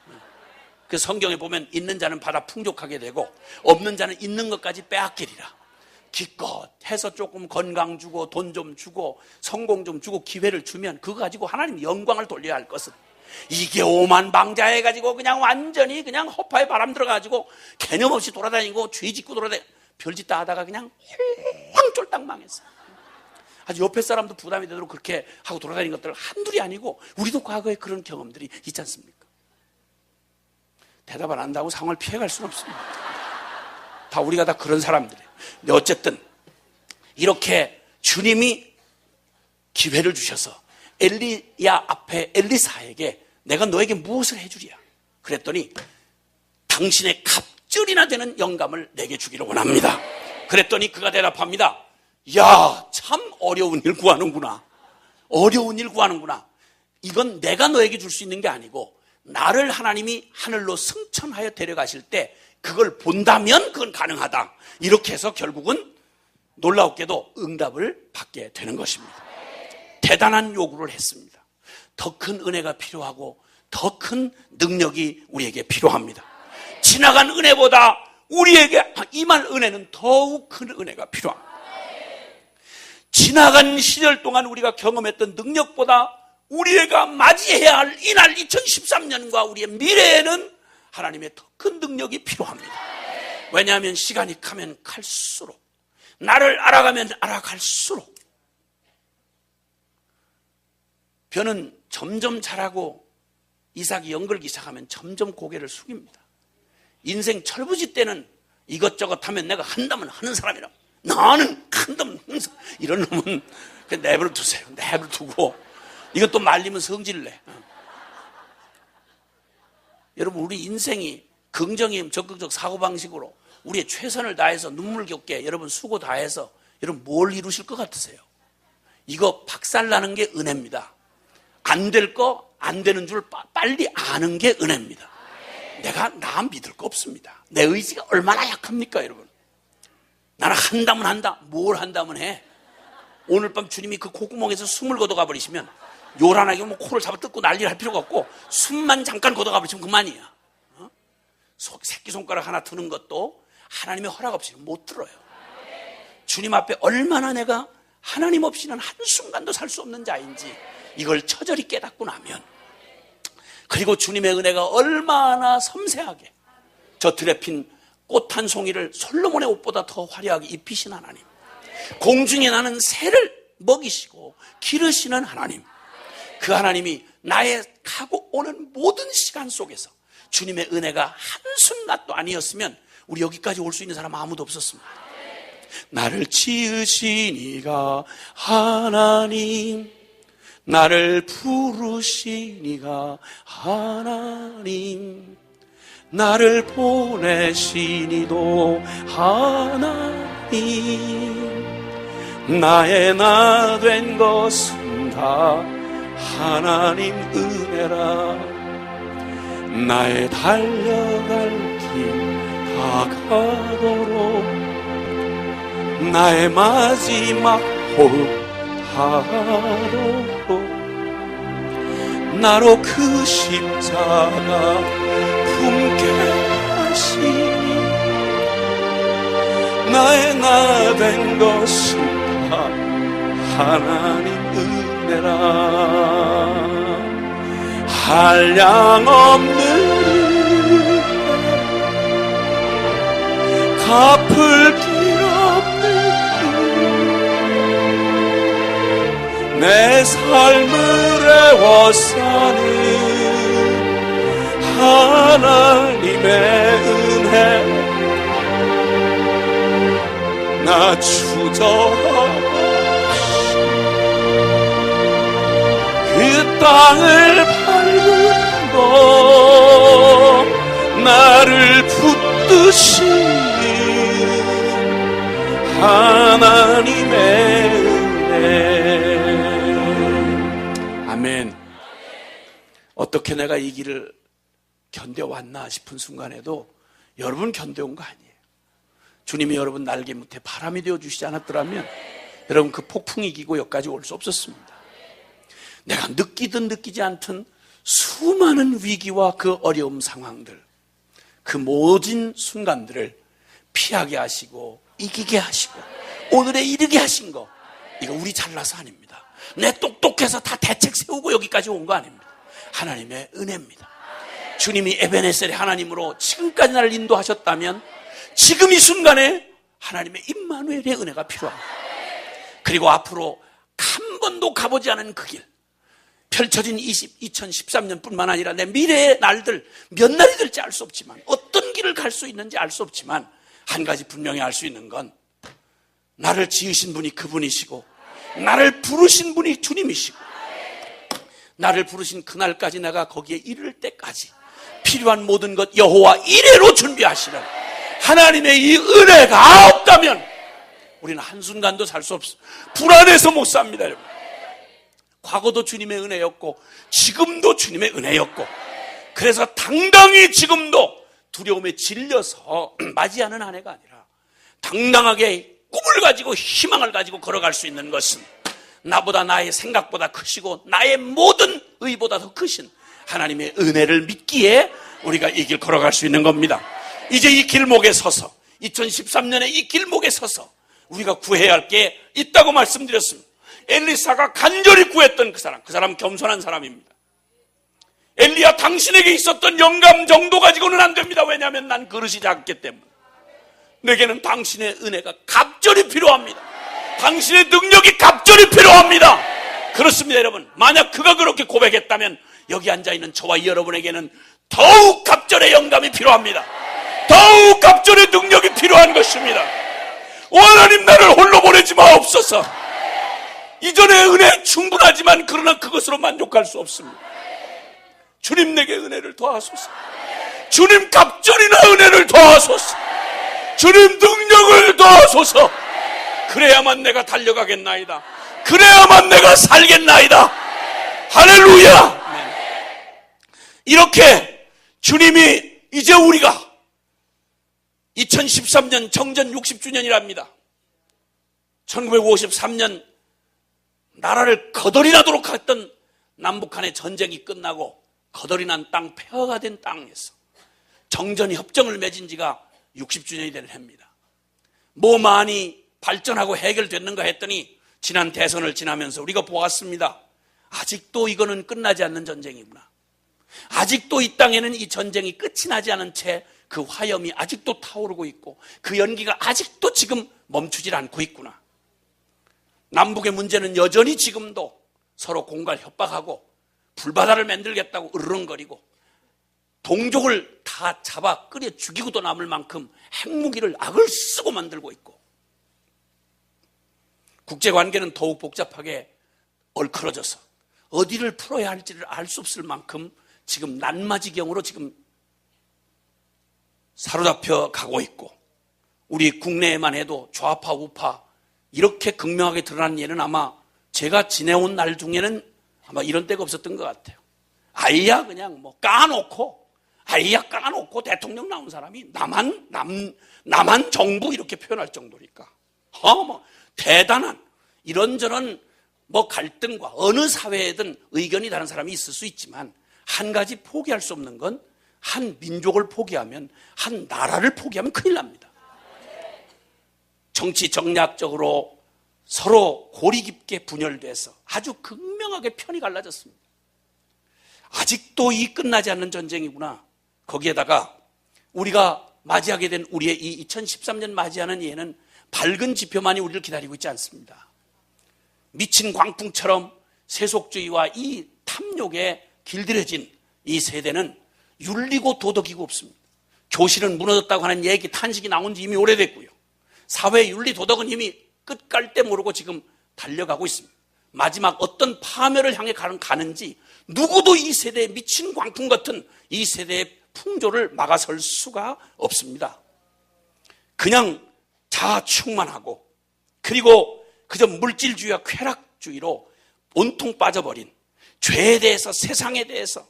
그 성경에 보면 있는 자는 받아 풍족하게 되고 없는 자는 있는 것까지 빼앗기리라. 기껏 해서 조금 건강 주고 돈 좀 주고 성공 좀 주고 기회를 주면 그거 가지고 하나님 영광을 돌려야 할 것은 이게 오만방자해가지고 그냥 완전히 그냥 허파에 바람 들어가지고 개념 없이 돌아다니고 죄 짓고 돌아다니고 별짓 다 하다가 그냥 홀랑쫄딱 망했어. 아주 옆에 사람도 부담이 되도록 그렇게 하고 돌아다니는 것들 한둘이 아니고 우리도 과거에 그런 경험들이 있지 않습니까? 대답을 안 한다고 상황을 피해갈 수는 없습니다. 다 우리가 다 그런 사람들이에요. 근데 어쨌든 이렇게 주님이 기회를 주셔서 엘리사에게 내가 너에게 무엇을 해주리야? 그랬더니 당신의 갑절이나 되는 영감을 내게 주기를 원합니다. 그랬더니 그가 대답합니다. 야, 참 어려운 일 구하는구나. 어려운 일 구하는구나. 이건 내가 너에게 줄 수 있는 게 아니고 나를 하나님이 하늘로 승천하여 데려가실 때 그걸 본다면 그건 가능하다. 이렇게 해서 결국은 놀랍게도 응답을 받게 되는 것입니다. 대단한 요구를 했습니다. 더 큰 은혜가 필요하고 더 큰 능력이 우리에게 필요합니다. 지나간 은혜보다 우리에게 임할 은혜는 더욱 큰 은혜가 필요합니다. 지나간 시절 동안 우리가 경험했던 능력보다 우리가 맞이해야 할 이날 2013년과 우리의 미래에는 하나님의 더 큰 능력이 필요합니다. 왜냐하면 시간이 가면 갈수록 나를 알아가면 알아갈수록 벼는 점점 자라고 이삭이 연글기 시작하면 점점 고개를 숙입니다. 인생 철부지 때는 이것저것 하면 내가 한다면 하는 사람이라 나는 한다면 하는 사람. 이런 놈은 그냥 내버려 두세요. 내버려 두고 이것도 말리면 성질 내. 여러분 우리 인생이 긍정의 적극적 사고방식으로 우리의 최선을 다해서 눈물겹게 여러분 수고 다해서 여러분 뭘 이루실 것 같으세요? 이거 박살나는 게 은혜입니다. 안 될 거 안 되는 줄 빨리 아는 게 은혜입니다. 나 믿을 거 없습니다. 내 의지가 얼마나 약합니까 여러분? 나는 한다면 한다. 뭘 한다면 해. 오늘 밤 주님이 그 콧구멍에서 숨을 걷어가 버리시면 요란하게 뭐 코를 잡아 뜯고 난리를 할 필요가 없고 숨만 잠깐 걷어가 버리시면 그만이야. 새끼손가락 하나 드는 것도 하나님의 허락 없이는 못 들어요. 주님 앞에 얼마나 내가 하나님 없이는 한순간도 살 수 없는 자인지 이걸 처절히 깨닫고 나면, 그리고 주님의 은혜가 얼마나 섬세하게 저 들에 핀 꽃 한 송이를 솔로몬의 옷보다 더 화려하게 입히신 하나님, 공중에 나는 새를 먹이시고 기르시는 하나님, 그 하나님이 나의 가고 오는 모든 시간 속에서 주님의 은혜가 한순간도 아니었으면 우리 여기까지 올 수 있는 사람 아무도 없었습니다. 나를 지으신 이가 하나님, 나를 부르신 이가 하나님, 나를 보내신 이도 하나님, 나의 나 된 것은 다 하나님 은혜라. 나의 달려갈 길 다가도록 나의 마지막 호흡 하도록 나로 그 십자가 품게 하시니 나의 나 된 것은 다 하나님 은혜라. 한량없는 갚을 길 없는 내 삶을 애워싸는 하나님의 은혜, 나 주저없이 그 땅을 밟은 것, 나를 붙드신 하나님의 은혜. 아멘. 어떻게 내가 이 길을 견뎌왔나 싶은 순간에도 여러분 견뎌온 거 아니에요. 주님이 여러분 날개 밑에 바람이 되어주시지 않았더라면 여러분 그 폭풍이 이기고 여기까지 올 수 없었습니다. 내가 느끼든 느끼지 않든 수많은 위기와 그 어려움 상황들, 그 모든 순간들을 피하게 하시고 이기게 하시고 오늘에 이르게 하신 거, 이거 우리 잘나서 아닙니다. 내 똑똑해서 다 대책 세우고 여기까지 온 거 아닙니다. 하나님의 은혜입니다. 주님이 에베네셀의 하나님으로 지금까지 나를 인도하셨다면 지금 이 순간에 하나님의 임마누엘의 은혜가 필요합니다. 그리고 앞으로 한 번도 가보지 않은 그 길, 펼쳐진 2013년뿐만 아니라 내 미래의 날들 몇 날이 될지 알 수 없지만, 어떤 길을 갈 수 있는지 알 수 없지만, 한 가지 분명히 알 수 있는 건 나를 지으신 분이 그분이시고 나를 부르신 분이 주님이시고, 나를 부르신 그날까지 내가 거기에 이를 때까지 필요한 모든 것 여호와 이레로 준비하시는 하나님의 이 은혜가 없다면 우리는 한순간도 살 수 없어. 불안해서 못 삽니다, 여러분. 과거도 주님의 은혜였고 지금도 주님의 은혜였고, 그래서 당당히 지금도 두려움에 질려서 맞이하는 한 해가 아니라 당당하게 꿈을 가지고 희망을 가지고 걸어갈 수 있는 것은 나보다, 나의 생각보다 크시고 나의 모든 의보다 더 크신 하나님의 은혜를 믿기에 우리가 이 길 걸어갈 수 있는 겁니다. 이제 이 길목에 서서, 2013년에 이 길목에 서서 우리가 구해야 할 게 있다고 말씀드렸습니다. 엘리사가 간절히 구했던 그 사람 겸손한 사람입니다. 엘리야, 당신에게 있었던 영감 정도 가지고는 안 됩니다. 왜냐하면 난 그릇이 작기 때문에. 내게는 당신의 은혜가 갑절이 필요합니다. 당신의 능력이 갑절이 필요합니다. 그렇습니다, 여러분. 만약 그가 그렇게 고백했다면 여기 앉아있는 저와 여러분에게는 더욱 갑절의 영감이 필요합니다. 더욱 갑절의 능력이 필요한 것입니다. 오 하나님, 나를 홀로 보내지 마옵소서. 이전의 은혜 충분하지만 그러나 그것으로 만족할 수 없습니다. 주님, 내게 은혜를 더하소서. 주님, 갑절이나 은혜를 더하소서. 주님, 능력을 더하소서. 그래야만 내가 달려가겠나이다. 그래야만 내가 살겠나이다. 할렐루야. 이렇게 주님이, 이제 우리가 2013년 정전 60주년이랍니다. 1953년 나라를 거덜이 나도록 했던 남북한의 전쟁이 끝나고 거덜이 난 땅, 폐허가 된 땅에서 정전 협정을 맺은 지가 60주년이 되는 해입니다. 뭐 많이 발전하고 해결됐는가 했더니 지난 대선을 지나면서 우리가 보았습니다. 아직도 이거는 끝나지 않는 전쟁이구나. 아직도 이 땅에는 이 전쟁이 끝이 나지 않은 채 그 화염이 아직도 타오르고 있고 그 연기가 아직도 지금 멈추질 않고 있구나. 남북의 문제는 여전히 지금도 서로 공갈 협박하고 불바다를 만들겠다고 으르렁거리고 동족을 다 잡아 끓여 죽이고도 남을 만큼 핵무기를 악을 쓰고 만들고 있고, 국제관계는 더욱 복잡하게 얽혀져서 어디를 풀어야 할지를 알 수 없을 만큼 지금 난마지경으로 지금 사로잡혀 가고 있고, 우리 국내에만 해도 좌파 우파 이렇게 극명하게 드러난 예는 아마 제가 지내온 날 중에는 아마 이런 때가 없었던 것 같아요. 아이야 그냥 뭐 까놓고, 아이야 까놓고 대통령 나온 사람이 남한 정부 이렇게 표현할 정도니까 뭐 대단한 이런저런 뭐 갈등과 어느 사회에든 의견이 다른 사람이 있을 수 있지만, 한 가지 포기할 수 없는 건 한 민족을 포기하면, 한 나라를 포기하면 큰일 납니다. 정치 정략적으로 서로 고리 깊게 분열돼서 아주 극명하게 편이 갈라졌습니다. 아직도 이 끝나지 않는 전쟁이구나. 거기에다가 우리가 맞이하게 된 우리의 이 2013년 맞이하는 예는 밝은 지표만이 우리를 기다리고 있지 않습니다. 미친 광풍처럼 세속주의와 이 탐욕에 길들여진 이 세대는 윤리고 도덕이고 없습니다. 교실은 무너졌다고 하는 얘기, 탄식이 나온 지 이미 오래됐고요. 사회 윤리 도덕은 이미 끝갈 데 모르고 지금 달려가고 있습니다. 마지막 어떤 파멸을 향해 가는지 누구도 이 세대의 미친 광풍 같은 이 세대의 풍조를 막아설 수가 없습니다. 그냥 자충만하고, 그리고 그저 물질주의와 쾌락주의로 온통 빠져버린, 죄에 대해서, 세상에 대해서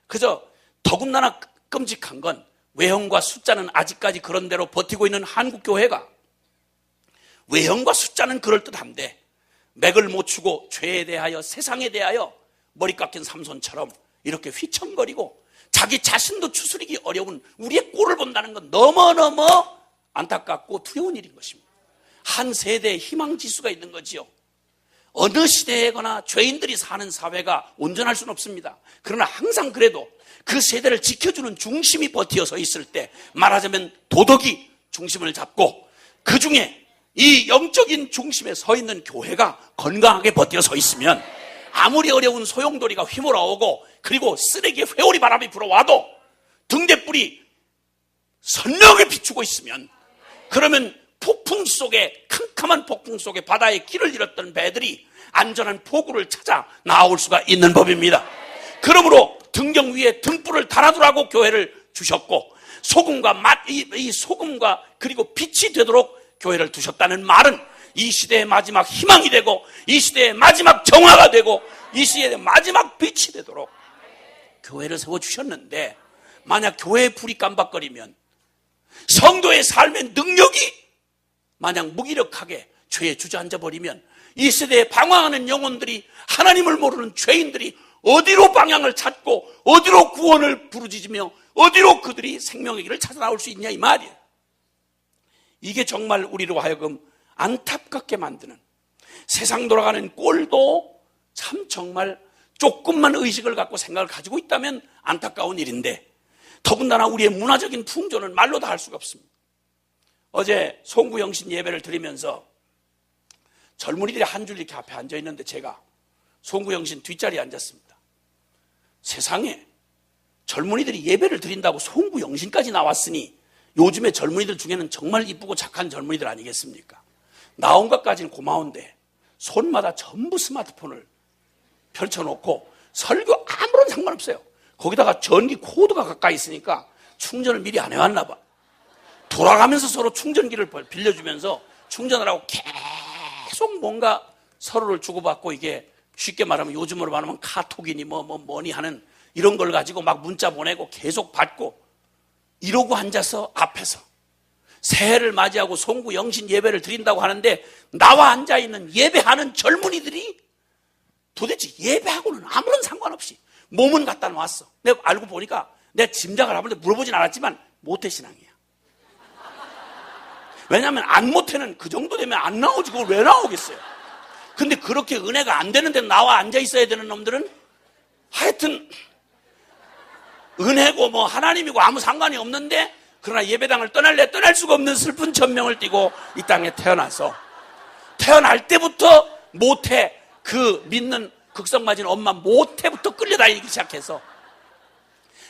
그저 더군다나 끔찍한 건 외형과 숫자는 아직까지 그런 대로 버티고 있는 한국교회가, 외형과 숫자는 그럴듯한데 맥을 못 추고 죄에 대하여, 세상에 대하여 머리 깎인 삼손처럼 이렇게 휘청거리고 자기 자신도 추스리기 어려운 우리의 꼴을 본다는 건 너무너무 안타깝고 두려운 일인 것입니다. 한 세대의 희망지수가 있는 거지요. 어느 시대에거나 죄인들이 사는 사회가 온전할 수는 없습니다. 그러나 항상 그래도 그 세대를 지켜주는 중심이 버티어 서 있을 때, 말하자면 도덕이 중심을 잡고 그 중에 이 영적인 중심에 서 있는 교회가 건강하게 버티어 서 있으면, 아무리 어려운 소용돌이가 휘몰아오고 그리고 쓰레기에 회오리 바람이 불어와도 등대불이 선명하게 비추고 있으면, 그러면 폭풍 속에, 캄캄한 폭풍 속에 바다에 길을 잃었던 배들이 안전한 포구를 찾아 나올 수가 있는 법입니다. 그러므로 등경 위에 등불을 달아두라고 교회를 주셨고, 소금과 이 소금과 그리고 빛이 되도록 교회를 두셨다는 말은 이 시대의 마지막 희망이 되고, 이 시대의 마지막 정화가 되고, 이 시대의 마지막 빛이 되도록 교회를 세워주셨는데, 만약 교회의 불이 깜박거리면, 성도의 삶의 능력이 만약 무기력하게 죄에 주저앉아 버리면, 이 시대에 방황하는 영혼들이, 하나님을 모르는 죄인들이 어디로 방향을 찾고 어디로 구원을 부르짖으며 어디로 그들이 생명의 길을 찾아 나올 수 있냐, 이 말이에요. 이게 정말 우리로 하여금 안타깝게 만드는, 세상 돌아가는 꼴도 참 정말 조금만 의식을 갖고 생각을 가지고 있다면 안타까운 일인데, 더군다나 우리의 문화적인 풍조는 말로 다 할 수가 없습니다. 어제 송구영신 예배를 드리면서 젊은이들이 한 줄 이렇게 앞에 앉아 있는데, 제가 송구영신 뒷자리에 앉았습니다. 세상에 젊은이들이 예배를 드린다고 송구영신까지 나왔으니 요즘에 젊은이들 중에는 정말 이쁘고 착한 젊은이들 아니겠습니까? 나온 것까지는 고마운데 손마다 전부 스마트폰을 펼쳐놓고 설교 아무런 상관없어요. 거기다가 전기 코드가 가까이 있으니까 충전을 미리 안 해왔나 봐. 돌아가면서 서로 충전기를 빌려주면서 충전을 하고 계속 뭔가 서로를 주고받고, 이게 쉽게 말하면 요즘으로 말하면 카톡이니 뭐니 하는 이런 걸 가지고 막 문자 보내고 계속 받고, 이러고 앉아서 앞에서 새해를 맞이하고 송구 영신 예배를 드린다고 하는데, 나와 앉아있는 예배하는 젊은이들이 도대체 예배하고는 아무런 상관없이 몸은 갖다 놨어. 내가 알고 보니까, 내가 짐작을 하는데 물어보진 않았지만 모태신앙이야. 왜냐하면 안 모태는 그 정도 되면 안 나오지, 그걸 왜 나오겠어요. 근데 그렇게 은혜가 안 되는데 나와 앉아 있어야 되는 놈들은 하여튼 은혜고 뭐 하나님이고 아무 상관이 없는데, 그러나 예배당을 떠날래 떠날 수가 없는 슬픈 천명을 띠고 이 땅에 태어나서, 태어날 때부터 모태, 그 믿는 극성맞은 엄마 모태부터 끌려다니기 시작해서,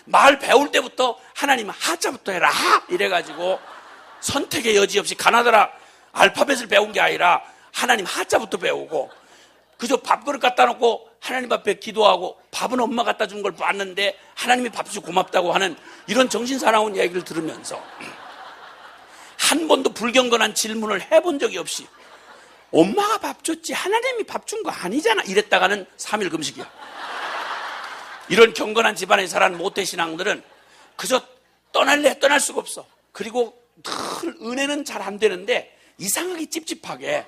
말 배울 때부터 하나님은 하자부터 해라 이래가지고 선택의 여지 없이 가나다라 알파벳을 배운 게 아니라 하나님 하자부터 배우고, 그저 밥그릇 갖다 놓고 하나님 앞에 기도하고 밥은 엄마 갖다 준 걸 봤는데 하나님이 밥 주셔서 고맙다고 하는 이런 정신사나운 얘기를 들으면서, 한 번도 불경건한 질문을 해본 적이 없이 엄마가 밥 줬지 하나님이 밥 준 거 아니잖아 이랬다가는 3일 금식이야. 이런 경건한 집안에 자란 모태신앙들은 그저 떠날래 떠날 수가 없어. 그리고 늘 은혜는 잘 안 되는데 이상하게 찝찝하게,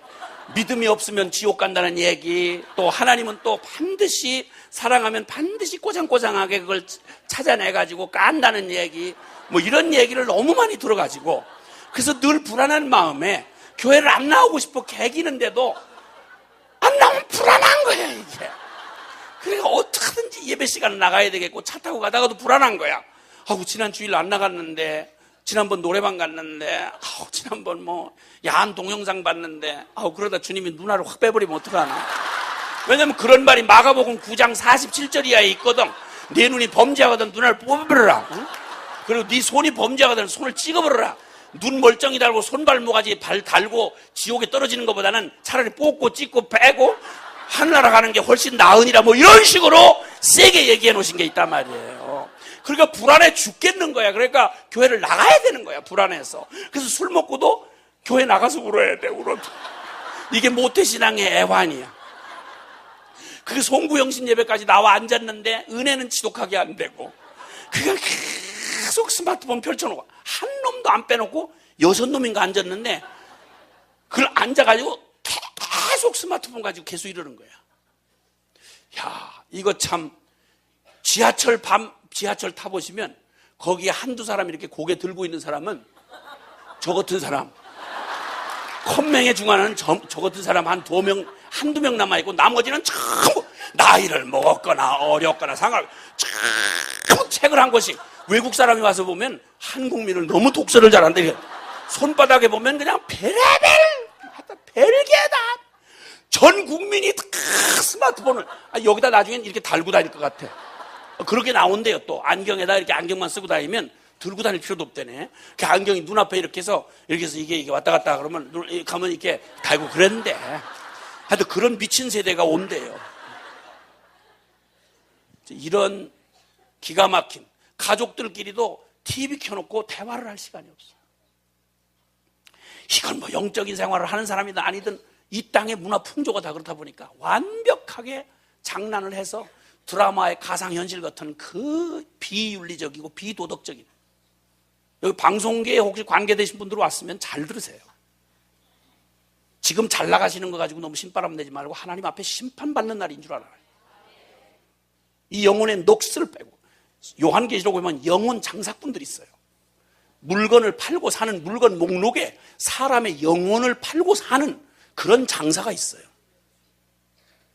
믿음이 없으면 지옥 간다는 얘기, 또 하나님은 또 반드시 사랑하면 반드시 꼬장꼬장하게 그걸 찾아내가지고 깐다는 얘기, 뭐 이런 얘기를 너무 많이 들어가지고, 그래서 늘 불안한 마음에 교회를 안 나오고 싶어 개기는데도 안 나오면 불안한 거야 이게. 그러니까 어떻게든지 예배 시간 나가야 되겠고, 차 타고 가다가도 불안한 거야. 아우 지난 주일 안 나갔는데, 지난번 노래방 갔는데, 지난번 뭐 야한 동영상 봤는데, 그러다 주님이 눈알을 확 빼버리면 어떡하나. 왜냐면 그런 말이 마가복음 9장 47절이야에 있거든. 네 눈이 범죄하거든 눈알 뽑아버려라. 응? 그리고 네 손이 범죄하거든 손을 찍어버려라. 눈 멀쩡히 달고 손발 모가지 발 달고 지옥에 떨어지는 것보다는 차라리 뽑고 찍고 빼고 하늘나라 가는 게 훨씬 나으니라, 뭐 이런 식으로 세게 얘기해 놓으신 게 있단 말이에요. 그러니까 불안해 죽겠는 거야. 그러니까 교회를 나가야 되는 거야, 불안해서. 그래서 술 먹고도 교회 나가서 울어야 돼, 울어도. 이게 모태신앙의 애환이야. 그게 송구영신 예배까지 나와 앉았는데 은혜는 지독하게 안 되고, 그냥 계속 스마트폰 펼쳐놓고 한 놈도 안 빼놓고 6놈인가 앉았는데, 그걸 앉아가지고 계속 스마트폰 가지고 계속 이러는 거야. 야, 이거 참, 지하철 타보시면 거기에 한두 사람 이렇게 고개 들고 있는 사람은 저 같은 사람, 컴맹에 중하는 저 같은 사람 한 한두 명 남아있고 나머지는 전부 나이를 먹었거나 어렸거나 상할 전부 책을 한 권씩. 외국 사람이 와서 보면 한국민을 너무 독서를 잘한다. 손바닥에 보면 그냥 별개다. 전 국민이 다 스마트폰을 여기다 나중엔 이렇게 달고 다닐 것 같아. 그렇게 나온대요. 또 안경에다 이렇게 안경만 쓰고 다니면 들고 다닐 필요도 없대네. 그 안경이 눈앞에 이렇게 해서 이게 왔다 갔다 그러면 가면 이렇게 달고 그랬는데 하여튼 그런 미친 세대가 온대요. 이런 기가 막힌 가족들끼리도 TV 켜놓고 대화를 할 시간이 없어요. 이건 뭐 영적인 생활을 하는 사람이든 아니든 이 땅의 문화 풍조가 다 그렇다 보니까 완벽하게 장난을 해서 드라마의 가상현실 같은 그 비윤리적이고 비도덕적인, 여기 방송계에 혹시 관계되신 분들 왔으면 잘 들으세요. 지금 잘 나가시는 거 가지고 너무 신바람 내지 말고 하나님 앞에 심판받는 날인 줄 알아요. 이 영혼의 넋을 빼고, 요한계시록 보면 영혼 장사꾼들이 있어요. 물건을 팔고 사는 물건 목록에 사람의 영혼을 팔고 사는 그런 장사가 있어요.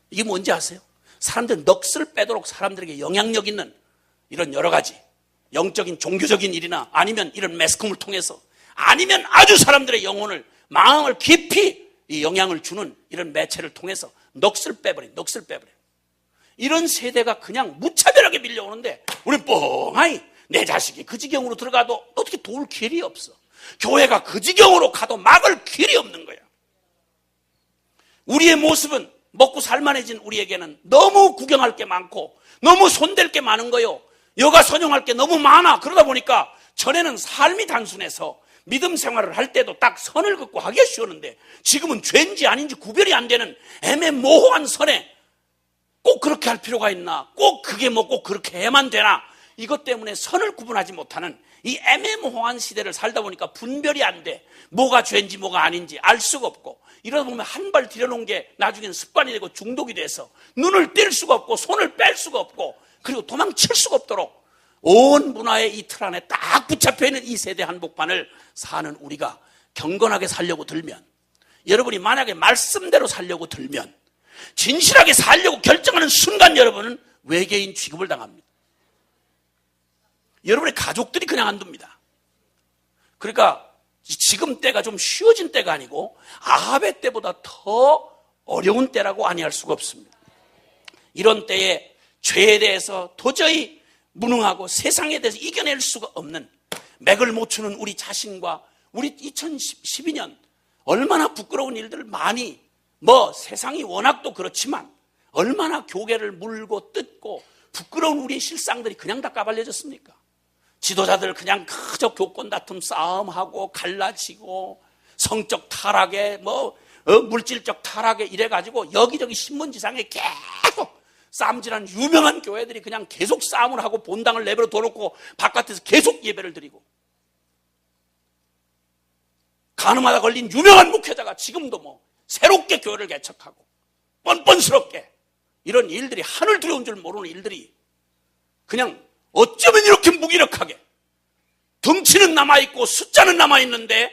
이게 뭔지 아세요? 사람들 넋을 빼도록 사람들에게 영향력 있는 이런 여러 가지 영적인 종교적인 일이나 아니면 이런 매스컴을 통해서 아니면 아주 사람들의 영혼을 마음을 깊이 이 영향을 주는 이런 매체를 통해서 넋을 빼버린. 이런 세대가 그냥 무차별하게 밀려오는데 우리 뻥하니 내 자식이 그 지경으로 들어가도 어떻게 도울 길이 없어. 교회가 그 지경으로 가도 막을 길이 없는 거야. 우리의 모습은 먹고 살만해진 우리에게는 너무 구경할 게 많고 너무 손댈 게 많은 거요. 여가 선용할 게 너무 많아. 그러다 보니까 전에는 삶이 단순해서 믿음 생활을 할 때도 딱 선을 긋고 하기가 쉬웠는데 지금은 죄인지 아닌지 구별이 안 되는 애매모호한 선에 꼭 그렇게 할 필요가 있나? 꼭 그게 뭐 꼭 그렇게 해야만 되나? 이것 때문에 선을 구분하지 못하는 이 애매모호한 시대를 살다 보니까 분별이 안 돼. 뭐가 죄인지 뭐가 아닌지 알 수가 없고 이러다 보면 한 발 들여놓은 게 나중엔 습관이 되고 중독이 돼서 눈을 뗄 수가 없고 손을 뺄 수가 없고 그리고 도망칠 수가 없도록 온 문화의 이 틀 안에 딱 붙잡혀 있는 이 세대 한복판을 사는 우리가 경건하게 살려고 들면, 여러분이 만약에 말씀대로 살려고 들면, 진실하게 살려고 결정하는 순간 여러분은 외계인 취급을 당합니다. 여러분의 가족들이 그냥 안 둡니다. 그러니까 지금 때가 좀 쉬워진 때가 아니고 아합의 때보다 더 어려운 때라고 아니할 수가 없습니다. 이런 때에 죄에 대해서 도저히 무능하고 세상에 대해서 이겨낼 수가 없는 맥을 못 추는 우리 자신과 우리 2012년 얼마나 부끄러운 일들을 많이 세상이 워낙 또 그렇지만 얼마나 교계를 물고 뜯고 부끄러운 우리의 실상들이 그냥 다 까발려졌습니까? 지도자들 그냥 그저 교권 다툼 싸움하고 갈라치고 성적 타락에 물질적 타락에 이래가지고 여기저기 신문지상에 계속 싸움질하는 유명한 교회들이 그냥 계속 싸움을 하고 본당을 내버려 둬놓고 바깥에서 계속 예배를 드리고, 가늠하다 걸린 유명한 목회자가 지금도 새롭게 교회를 개척하고 뻔뻔스럽게 이런 일들이, 하늘 두려운 줄 모르는 일들이 그냥 어쩌면 이렇게 무기력하게 덩치는 남아있고 숫자는 남아있는데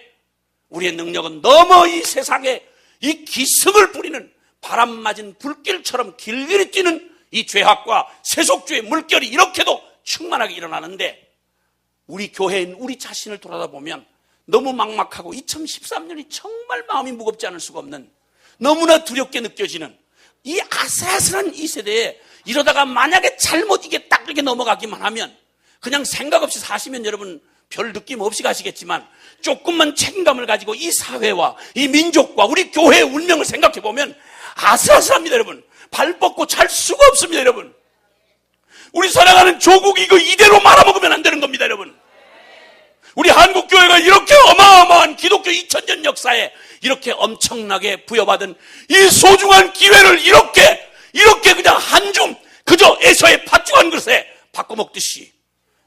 우리의 능력은 너무 이 세상에 이 기승을 부리는 바람 맞은 불길처럼 길길이 뛰는 이 죄악과 세속주의 물결이 이렇게도 충만하게 일어나는데 우리 교회인 우리 자신을 돌아다보면 너무 막막하고 2013년이 정말 마음이 무겁지 않을 수가 없는, 너무나 두렵게 느껴지는 이 아슬아슬한 이 세대에 이러다가 만약에 잘못 이게 딱 이렇게 넘어가기만 하면 그냥 생각 없이 사시면 여러분 별 느낌 없이 가시겠지만 조금만 책임감을 가지고 이 사회와 이 민족과 우리 교회의 운명을 생각해 보면 아슬아슬합니다. 여러분 발 뻗고 잘 수가 없습니다. 여러분 우리 살아가는 조국 이거 이대로 말아먹으면 안 되는 겁니다. 여러분 우리 한국교회가 이렇게 어마어마한 기독교 2000년 역사에 이렇게 엄청나게 부여받은 이 소중한 기회를 이렇게 그냥 한줌 그저 에서의 팥죽 한 그릇에 바꿔먹듯이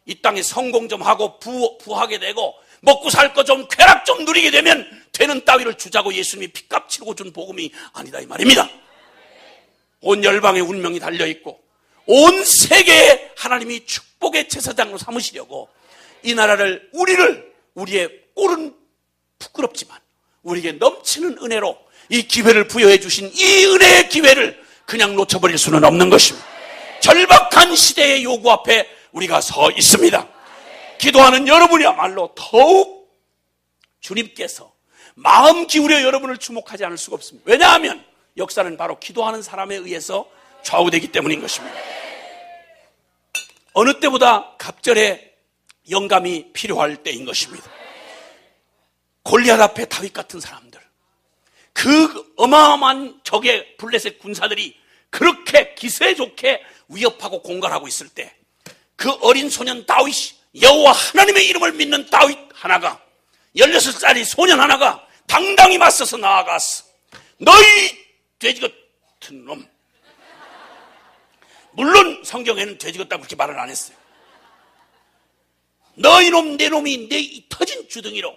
이 땅에 성공 좀 하고 부하게 되고 먹고 살 거 좀 쾌락 좀 누리게 되면 되는 따위를 주자고 예수님이 핏값 치르고 준 복음이 아니다 이 말입니다. 온 열방의 운명이 달려있고 온 세계에 하나님이 축복의 제사장으로 삼으시려고 이 나라를 우리의 꼴은 부끄럽지만 우리에게 넘치는 은혜로 이 기회를 부여해 주신 이 은혜의 기회를 그냥 놓쳐버릴 수는 없는 것입니다. 절박한 시대의 요구 앞에 우리가 서 있습니다. 기도하는 여러분이야말로 더욱 주님께서 마음 기울여 여러분을 주목하지 않을 수가 없습니다. 왜냐하면 역사는 바로 기도하는 사람에 의해서 좌우되기 때문인 것입니다. 어느 때보다 갑절의 영감이 필요할 때인 것입니다. 골리앗 앞에 다윗 같은 사람들, 그 어마어마한 적의 블레셋 군사들이 그렇게 기세 좋게 위협하고 공갈하고 있을 때 그 어린 소년 다윗이 여호와 하나님의 이름을 믿는 다윗 하나가 16살의 소년 하나가 당당히 맞서서 나아갔어. 너희 돼지 같은 놈. 물론 성경에는 돼지 같다고 그렇게 말을 안 했어요. 너희 놈 내 놈이 내 이 터진 주둥이로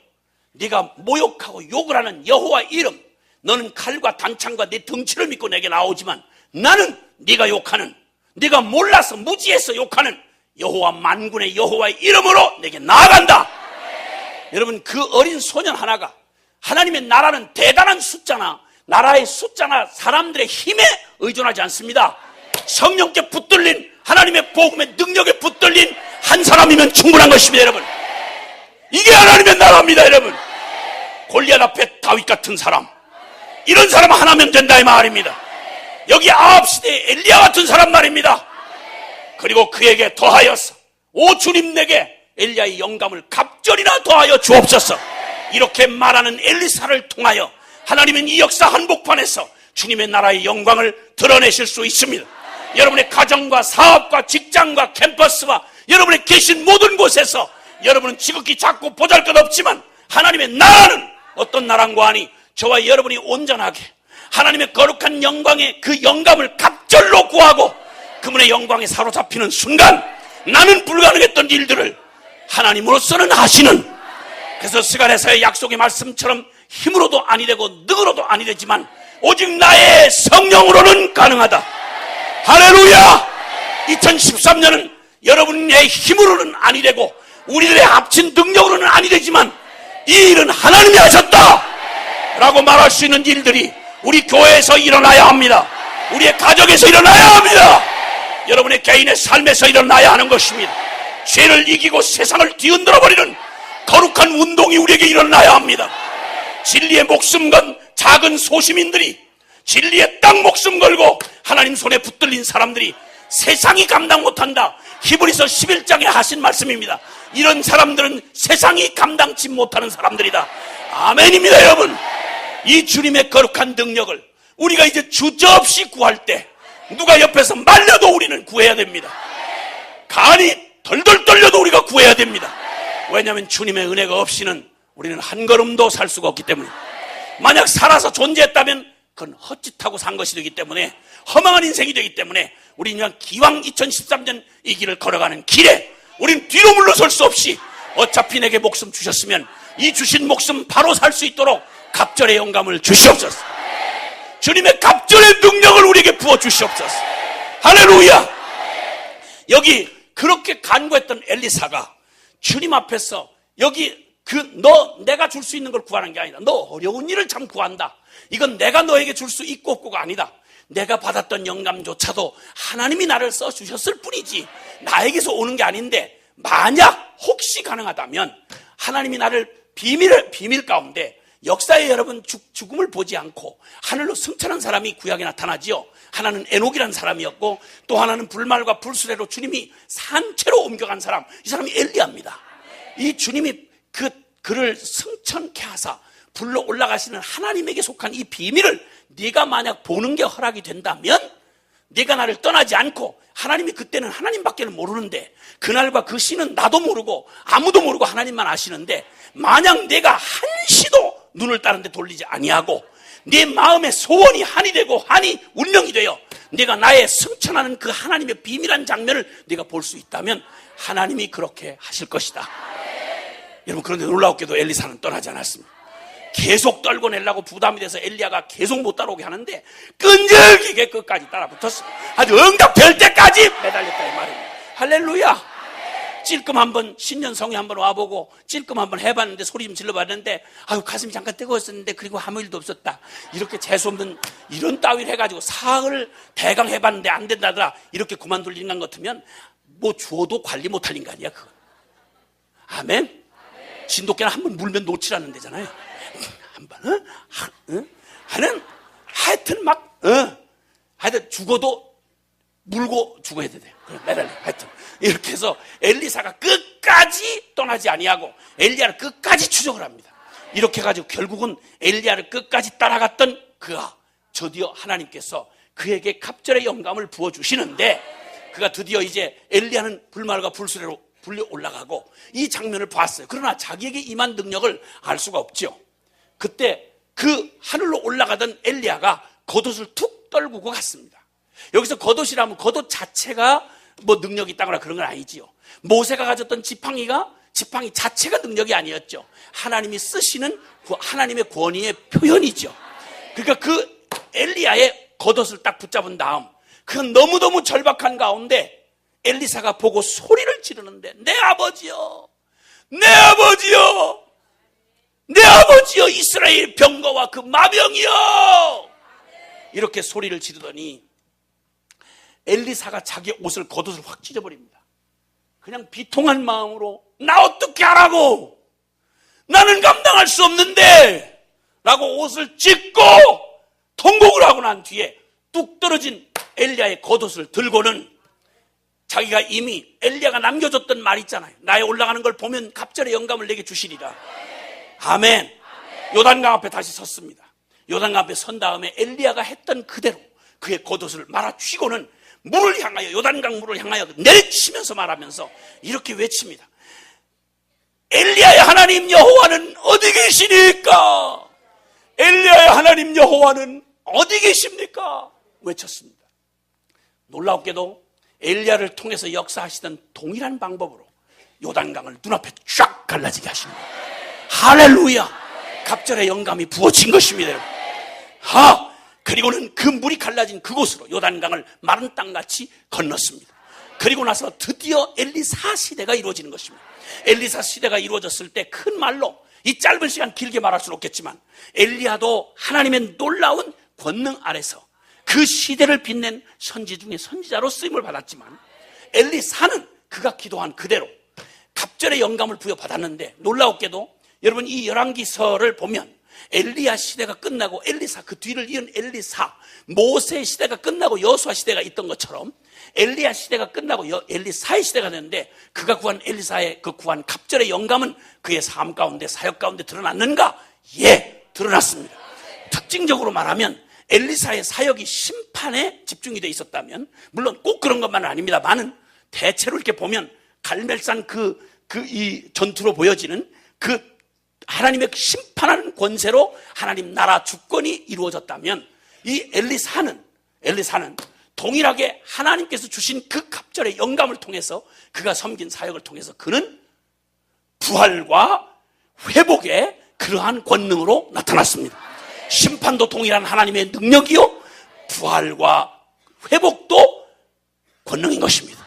네가 모욕하고 욕을 하는 여호와 이름, 너는 칼과 단창과 내 덩치를 믿고 내게 나오지만 나는 네가 욕하는, 네가 몰라서 무지해서 욕하는 여호와 만군의 여호와의 이름으로 내게 나아간다. 여러분, 그 어린 소년 하나가 하나님의 나라는 대단한 숫자나 나라의 숫자나 사람들의 힘에 의존하지 않습니다. 성령께 붙들린 하나님의 복음의 능력에 붙들린 한 사람이면 충분한 것입니다. 여러분, 이게 하나님의 나라입니다. 여러분, 골리앗 앞에 다윗 같은 사람, 이런 사람 하나면 된다 이 말입니다. 여기 아합 시대의 엘리야 같은 사람 말입니다. 그리고 그에게 더하여서 오 주님, 내게 엘리야의 영감을 갑절이나 더하여 주옵소서. 이렇게 말하는 엘리사를 통하여 하나님은 이 역사 한복판에서 주님의 나라의 영광을 드러내실 수 있습니다. 여러분의 가정과 사업과 직장과 캠퍼스와 여러분의 계신 모든 곳에서 여러분은 지극히 작고 보잘것없지만 하나님의 나라는 어떤 나라인가 하니 저와 여러분이 온전하게 하나님의 거룩한 영광의 그 영감을 갑절로 구하고 그분의 영광에 사로잡히는 순간 나는 불가능했던 일들을 하나님으로서는 하시는, 그래서 스가랴서의 약속의 말씀처럼 힘으로도 아니 되고 능으로도 아니 되지만 오직 나의 성령으로는 가능하다. 할렐루야! 2013년은 여러분의 힘으로는 아니 되고 우리들의 합친 능력으로는 아니 되지만 이 일은 하나님이 하셨다 라고 말할 수 있는 일들이 우리 교회에서 일어나야 합니다. 우리의 가정에서 일어나야 합니다. 여러분의 개인의 삶에서 일어나야 하는 것입니다. 죄를 이기고 세상을 뒤흔들어버리는 거룩한 운동이 우리에게 일어나야 합니다. 진리의 목숨 건 작은 소시민들이, 진리의 땅 목숨 걸고 하나님 손에 붙들린 사람들이 세상이 감당 못한다. 히브리서 11장에 하신 말씀입니다. 이런 사람들은 세상이 감당치 못하는 사람들이다. 아멘입니다. 여러분, 이 주님의 거룩한 능력을 우리가 이제 주저없이 구할 때 누가 옆에서 말려도 우리는 구해야 됩니다. 간이 덜덜 떨려도 우리가 구해야 됩니다. 왜냐하면 주님의 은혜가 없이는 우리는 한 걸음도 살 수가 없기 때문에, 만약 살아서 존재했다면 그건 헛짓하고 산 것이 되기 때문에, 허망한 인생이 되기 때문에 우리는 그냥 기왕 2013년 이 길을 걸어가는 길에 우리는 뒤로 물러설 수 없이 어차피 내게 목숨 주셨으면 이 주신 목숨 바로 살 수 있도록 갑절의 영감을 주시옵소서. 주님의 갑절의 능력을 우리에게 부어주시옵소서. 할렐루야! 여기 그렇게 간구했던 엘리사가 주님 앞에서 여기 내가 줄 수 있는 걸 구하는 게 아니다. 너 어려운 일을 참 구한다. 이건 내가 너에게 줄 수 있고 없고가 아니다. 내가 받았던 영감조차도 하나님이 나를 써주셨을 뿐이지 나에게서 오는 게 아닌데, 만약 혹시 가능하다면 하나님이 나를 비밀 가운데 역사에 여러분 죽음을 보지 않고 하늘로 승천한 사람이 구약에 나타나지요. 하나는 에녹이라는 사람이었고 또 하나는 불말과 불수레로 주님이 산채로 옮겨간 사람, 이 사람이 엘리야입니다. 이 주님이 그를 승천케 하사 불러 올라가시는 하나님에게 속한 이 비밀을 네가 만약 보는 게 허락이 된다면, 네가 나를 떠나지 않고, 하나님이 그때는 하나님밖에는 모르는데 그날과 그 시는 나도 모르고 아무도 모르고 하나님만 아시는데, 만약 내가 한시도 눈을 다른 데 돌리지 아니하고 네 마음의 소원이 한이 되고 한이 운명이 되어 네가 나의 승천하는 그 하나님의 비밀한 장면을 네가 볼 수 있다면 하나님이 그렇게 하실 것이다. 여러분, 그런데 놀라웠게도 엘리사는 떠나지 않았습니다. 계속 떨고 내려고 부담이 돼서 엘리야가 계속 못 따라오게 하는데 끈질기게 끝까지 따라 붙었습니다. 아주 응답될 때까지 매달렸다 이 말입니다. 할렐루야! 찔끔 한번 신년 성회 한번 와보고 찔끔 한번 해봤는데 소리 좀 질러봤는데 아유 가슴이 잠깐 뜨거웠었는데 그리고 아무 일도 없었다. 이렇게 재수없는 이런 따위를 해가지고 사흘 대강 해봤는데 안 된다더라. 이렇게 그만둘 인간 같으면 뭐 주어도 관리 못할 인간이야 그거. 아멘. 진돗개는 한번 물면 놓치라는 데잖아요. 한번 하는 하여튼 막 하여튼 죽어도 물고 죽어야 돼. 매달려. 하여튼 이렇게 해서 엘리사가 끝까지 떠나지 아니하고 엘리야를 끝까지 추적을 합니다. 이렇게 해가지고 결국은 엘리야를 끝까지 따라갔던 그가 드디어 하나님께서 그에게 갑절의 영감을 부어주시는데 그가 드디어 이제 엘리야는 불말과 불수레로 불려 올라가고 이 장면을 봤어요. 그러나 자기에게 임한 능력을 알 수가 없죠. 그때 그 하늘로 올라가던 엘리야가 겉옷을 툭 떨구고 갔습니다. 여기서 겉옷이라면 겉옷 자체가 뭐 능력이 있다거나 그런 건 아니지요. 모세가 가졌던 지팡이 자체가 능력이 아니었죠. 하나님이 쓰시는 그 하나님의 권위의 표현이죠. 그러니까 그 엘리야의 겉옷을 딱 붙잡은 다음 그 너무너무 절박한 가운데 엘리사가 보고 소리를 지르는데 내 아버지여 이스라엘 병거와 그 마병이여 이렇게 소리를 지르더니 엘리사가 자기 옷을 겉옷을 확 찢어버립니다. 그냥 비통한 마음으로 나 어떻게 하라고 나는 감당할 수 없는데 라고 옷을 찢고 통곡을 하고 난 뒤에 뚝 떨어진 엘리야의 겉옷을 들고는 자기가 이미 엘리야가 남겨줬던 말 있잖아요. 나의 올라가는 걸 보면 갑절의 영감을 내게 주시리라. 아멘. 요단강 앞에 다시 섰습니다. 요단강 앞에 선 다음에 엘리야가 했던 그대로 그의 겉옷을 말아쥐고는 물을 향하여 요단강 물을 향하여 내리치면서 말하면서 이렇게 외칩니다. 엘리야의 하나님 여호와는 어디 계시니까? 엘리야의 하나님 여호와는 어디 계십니까? 외쳤습니다. 놀랍게도 엘리야를 통해서 역사하시던 동일한 방법으로 요단강을 눈앞에 쫙 갈라지게 하십니다. 할렐루야. 갑절의 영감이 부어진 것입니다. 그리고는 그 물이 갈라진 그곳으로 요단강을 마른 땅같이 건넜습니다. 그리고 나서 드디어 엘리사 시대가 이루어지는 것입니다. 엘리사 시대가 이루어졌을 때 큰 말로 이 짧은 시간 길게 말할 수는 없겠지만 엘리야도 하나님의 놀라운 권능 아래서 그 시대를 빛낸 선지 중에 선지자로 쓰임을 받았지만 엘리사는 그가 기도한 그대로 갑절의 영감을 부여받았는데 놀라웠게도 여러분 이 열왕기서를 보면 엘리야 시대가 끝나고 엘리사 그 뒤를 이은 엘리사 모세 시대가 끝나고 여호수아 시대가 있던 것처럼 엘리야 시대가 끝나고 엘리사의 시대가 됐는데 그가 구한 엘리사의 그 구한 갑절의 영감은 그의 삶 가운데 사역 가운데 드러났는가? 예, 드러났습니다. 특징적으로 말하면 엘리사의 사역이 심판에 집중이 되어 있었다면 물론 꼭 그런 것만은 아닙니다만은 대체로 이렇게 보면 갈멜산 이 전투로 보여지는 그 하나님의 심판하는 권세로 하나님 나라 주권이 이루어졌다면 이 엘리사는 동일하게 하나님께서 주신 그 갑절의 영감을 통해서 그가 섬긴 사역을 통해서 그는 부활과 회복의 그러한 권능으로 나타났습니다. 심판도 동일한 하나님의 능력이요 부활과 회복도 권능인 것입니다.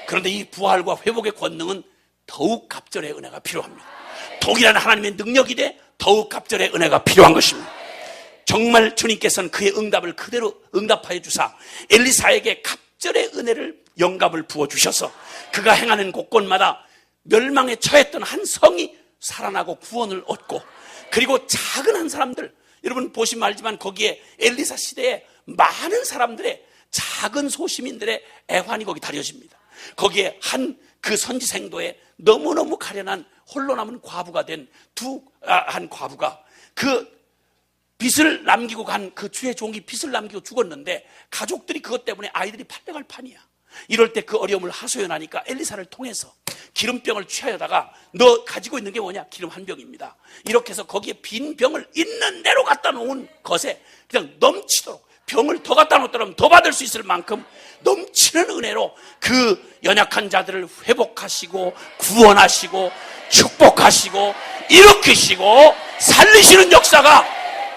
그런데 이 부활과 회복의 권능은 더욱 갑절의 은혜가 필요합니다. 동일한 하나님의 능력이 돼 더욱 갑절의 은혜가 필요한 것입니다. 정말 주님께서는 그의 응답을 그대로 응답하여 주사 엘리사에게 갑절의 은혜를 영감을 부어주셔서 그가 행하는 곳곳마다 멸망에 처했던 한 성이 살아나고 구원을 얻고 그리고 작은 한 사람들 여러분 보시면 알지만 거기에 엘리사 시대에 많은 사람들의 작은 소시민들의 애환이 거기 다려집니다. 거기에 한 그 선지생도에 너무너무 가련한 홀로 남은 과부가 된 한 과부가 그 빚을 남기고 간 그 주의 종이 빚을 남기고 죽었는데 가족들이 그것 때문에 아이들이 팔려갈 판이야. 이럴 때 그 어려움을 하소연하니까 엘리사를 통해서 기름병을 취하여다가 너 가지고 있는 게 뭐냐? 기름 한 병입니다. 이렇게 해서 거기에 빈 병을 있는 대로 갖다 놓은 것에 그냥 넘치도록 병을 더 갖다 놓더라면 더 받을 수 있을 만큼 넘치는 은혜로 그 연약한 자들을 회복하시고 구원하시고 축복하시고 일으키시고 살리시는 역사가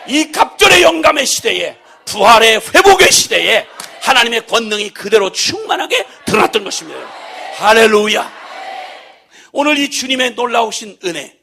이 갑절의 영감의 시대에 부활의 회복의 시대에 하나님의 권능이 그대로 충만하게 드러났던 것입니다. 할렐루야. 오늘 이 주님의 놀라우신 은혜,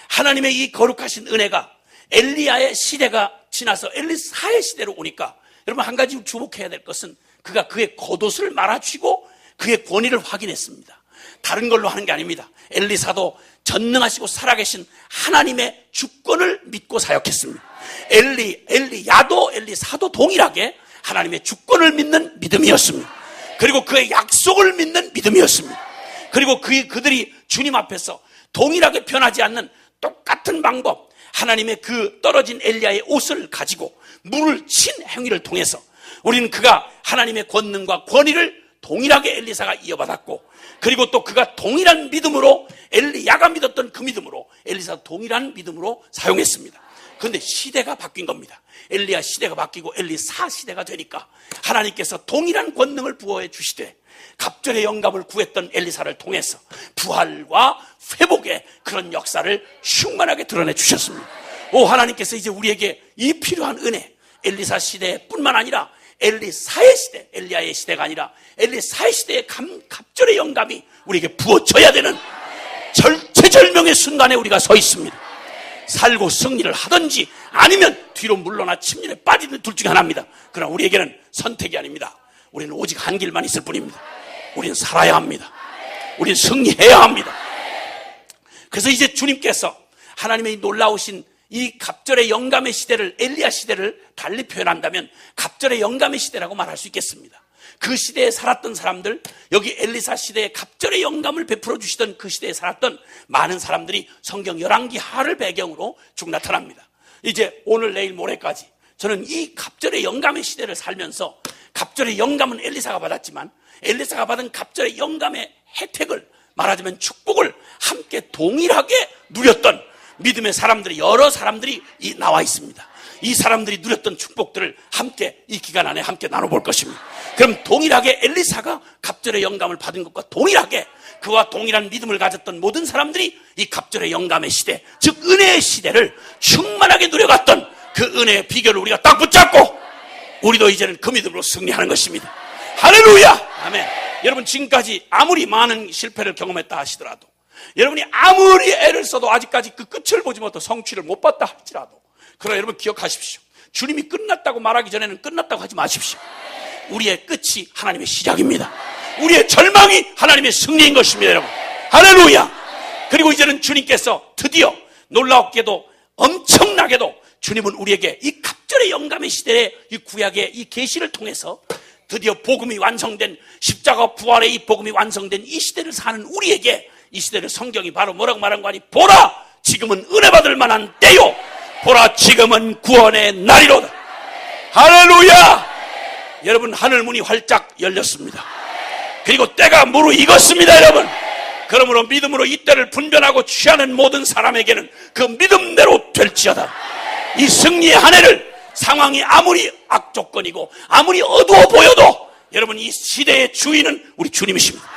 하나님의 이 거룩하신 은혜가 엘리야의 시대가 지나서 엘리사의 시대로 오니까 여러분 한 가지 주목해야 될 것은 그가 그의 겉옷을 말아주고 그의 권위를 확인했습니다. 다른 걸로 하는 게 아닙니다. 엘리사도 전능하시고 살아계신 하나님의 주권을 믿고 사역했습니다. 엘리야도 엘리사도 동일하게 하나님의 주권을 믿는 믿음이었습니다. 그리고 그의 약속을 믿는 믿음이었습니다. 그리고 그들이 주님 앞에서 동일하게 변하지 않는 똑같은 방법, 하나님의 그 떨어진 엘리야의 옷을 가지고 물을 친 행위를 통해서 우리는 그가 하나님의 권능과 권위를 동일하게 엘리사가 이어받았고, 그리고 또 그가 동일한 믿음으로 엘리야가 믿었던 그 믿음으로 엘리사 동일한 믿음으로 사용했습니다. 그런데 시대가 바뀐 겁니다. 엘리야 시대가 바뀌고 엘리사 시대가 되니까 하나님께서 동일한 권능을 부어해 주시되 갑절의 영감을 구했던 엘리사를 통해서 부활과 회복의 그런 역사를 충만하게 드러내 주셨습니다. 오, 하나님께서 이제 우리에게 이 필요한 은혜, 엘리사 시대뿐만 아니라 엘리사의 시대, 엘리야의 시대가 아니라 엘리사의 시대의 갑절의 영감이 우리에게 부어져야 되는 절체절명의 순간에 우리가 서 있습니다. 살고 승리를 하든지 아니면 뒤로 물러나 침륜에 빠지는 둘 중에 하나입니다. 그러나 우리에게는 선택이 아닙니다. 우리는 오직 한 길만 있을 뿐입니다. 우리는 살아야 합니다. 우리는 승리해야 합니다. 그래서 이제 주님께서 하나님의 놀라우신 이 갑절의 영감의 시대를, 엘리야 시대를 달리 표현한다면 갑절의 영감의 시대라고 말할 수 있겠습니다. 그 시대에 살았던 사람들, 여기 엘리사 시대에 갑절의 영감을 베풀어 주시던 그 시대에 살았던 많은 사람들이 성경 열왕기 하를 배경으로 쭉 나타납니다. 이제 오늘 내일 모레까지 저는 이 갑절의 영감의 시대를 살면서 갑절의 영감은 엘리사가 받았지만 엘리사가 받은 갑절의 영감의 혜택을, 말하자면 축복을 함께 동일하게 누렸던 믿음의 사람들이, 여러 사람들이 나와 있습니다. 이 사람들이 누렸던 축복들을 함께 이 기간 안에 함께 나눠볼 것입니다. 그럼 동일하게 엘리사가 갑절의 영감을 받은 것과 동일하게 그와 동일한 믿음을 가졌던 모든 사람들이 이 갑절의 영감의 시대, 즉 은혜의 시대를 충만하게 누려갔던 그 은혜의 비결을 우리가 딱 붙잡고 우리도 이제는 그 믿음으로 승리하는 것입니다. 할렐루야! 아멘. 여러분, 지금까지 아무리 많은 실패를 경험했다 하시더라도, 여러분이 아무리 애를 써도 아직까지 그 끝을 보지 못해 성취를 못 봤다 할지라도, 그러나 여러분 기억하십시오. 주님이 끝났다고 말하기 전에는 끝났다고 하지 마십시오. 우리의 끝이 하나님의 시작입니다. 우리의 절망이 하나님의 승리인 것입니다, 여러분. 할렐루야! 그리고 이제는 주님께서 드디어 놀랍게도 엄청나게도 주님은 우리에게 이 갑절의 영감의 시대의 이 구약의 이 계시를 통해서 드디어 복음이 완성된, 십자가 부활의 이 복음이 완성된 이 시대를 사는 우리에게 이 시대를 성경이 바로 뭐라고 말한 거 아니? 보라! 지금은 은혜 받을 만한 때요! 보라! 지금은 구원의 날이로다! 할렐루야! 여러분, 하늘 문이 활짝 열렸습니다. 그리고 때가 무르익었습니다, 여러분. 그러므로 믿음으로 이 때를 분별하고 취하는 모든 사람에게는 그 믿음대로 될지어다. 이 승리의 한 해를 상황이 아무리 악조건이고 아무리 어두워 보여도 여러분, 이 시대의 주인은 우리 주님이십니다.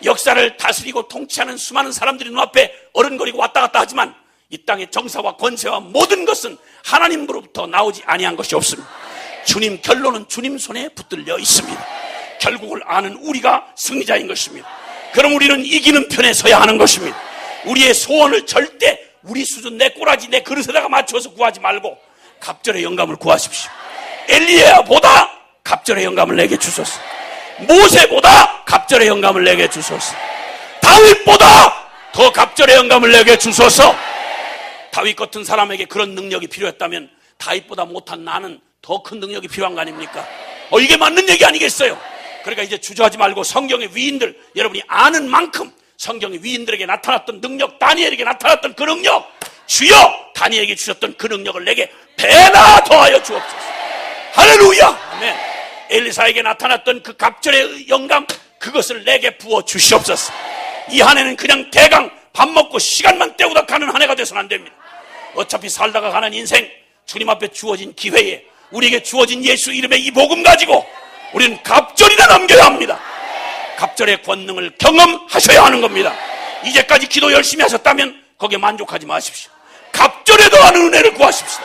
역사를 다스리고 통치하는 수많은 사람들이 눈앞에 어른거리고 왔다 갔다 하지만 이 땅의 정사와 권세와 모든 것은 하나님으로부터 나오지 아니한 것이 없습니다. 주님, 결론은 주님 손에 붙들려 있습니다. 결국을 아는 우리가 승리자인 것입니다. 그럼 우리는 이기는 편에 서야 하는 것입니다. 우리의 소원을 절대 우리 수준, 내 꼬라지, 내 그릇에다가 맞춰서 구하지 말고 갑절의 영감을 구하십시오. 엘리야보다 갑절의 영감을 내게 주소서. 모세보다 갑절의 영감을 내게 주소서. 다윗보다 더 갑절의 영감을 내게 주소서. 다윗 같은 사람에게 그런 능력이 필요했다면 다윗보다 못한 나는 더 큰 능력이 필요한 거 아닙니까? 이게 맞는 얘기 아니겠어요? 그러니까 이제 주저하지 말고 성경의 위인들, 여러분이 아는 만큼 성경의 위인들에게 나타났던 능력, 다니엘에게 나타났던 그 능력, 주여 다니엘에게 주셨던 그 능력을 내게 배나 더하여 주옵소서. 할렐루야! 아멘. 엘리사에게 나타났던 그 갑절의 영감, 그것을 내게 부어 주시옵소서. 이 한 해는 그냥 대강 밥 먹고 시간만 때우다 가는 한 해가 돼서는 안 됩니다. 어차피 살다가 가는 인생, 주님 앞에 주어진 기회에 우리에게 주어진 예수 이름의 이 복음 가지고 우리는 갑절이나 남겨야 합니다. 갑절의 권능을 경험하셔야 하는 겁니다. 이제까지 기도 열심히 하셨다면 거기에 만족하지 마십시오. 갑절에 더하는 은혜를 구하십시다.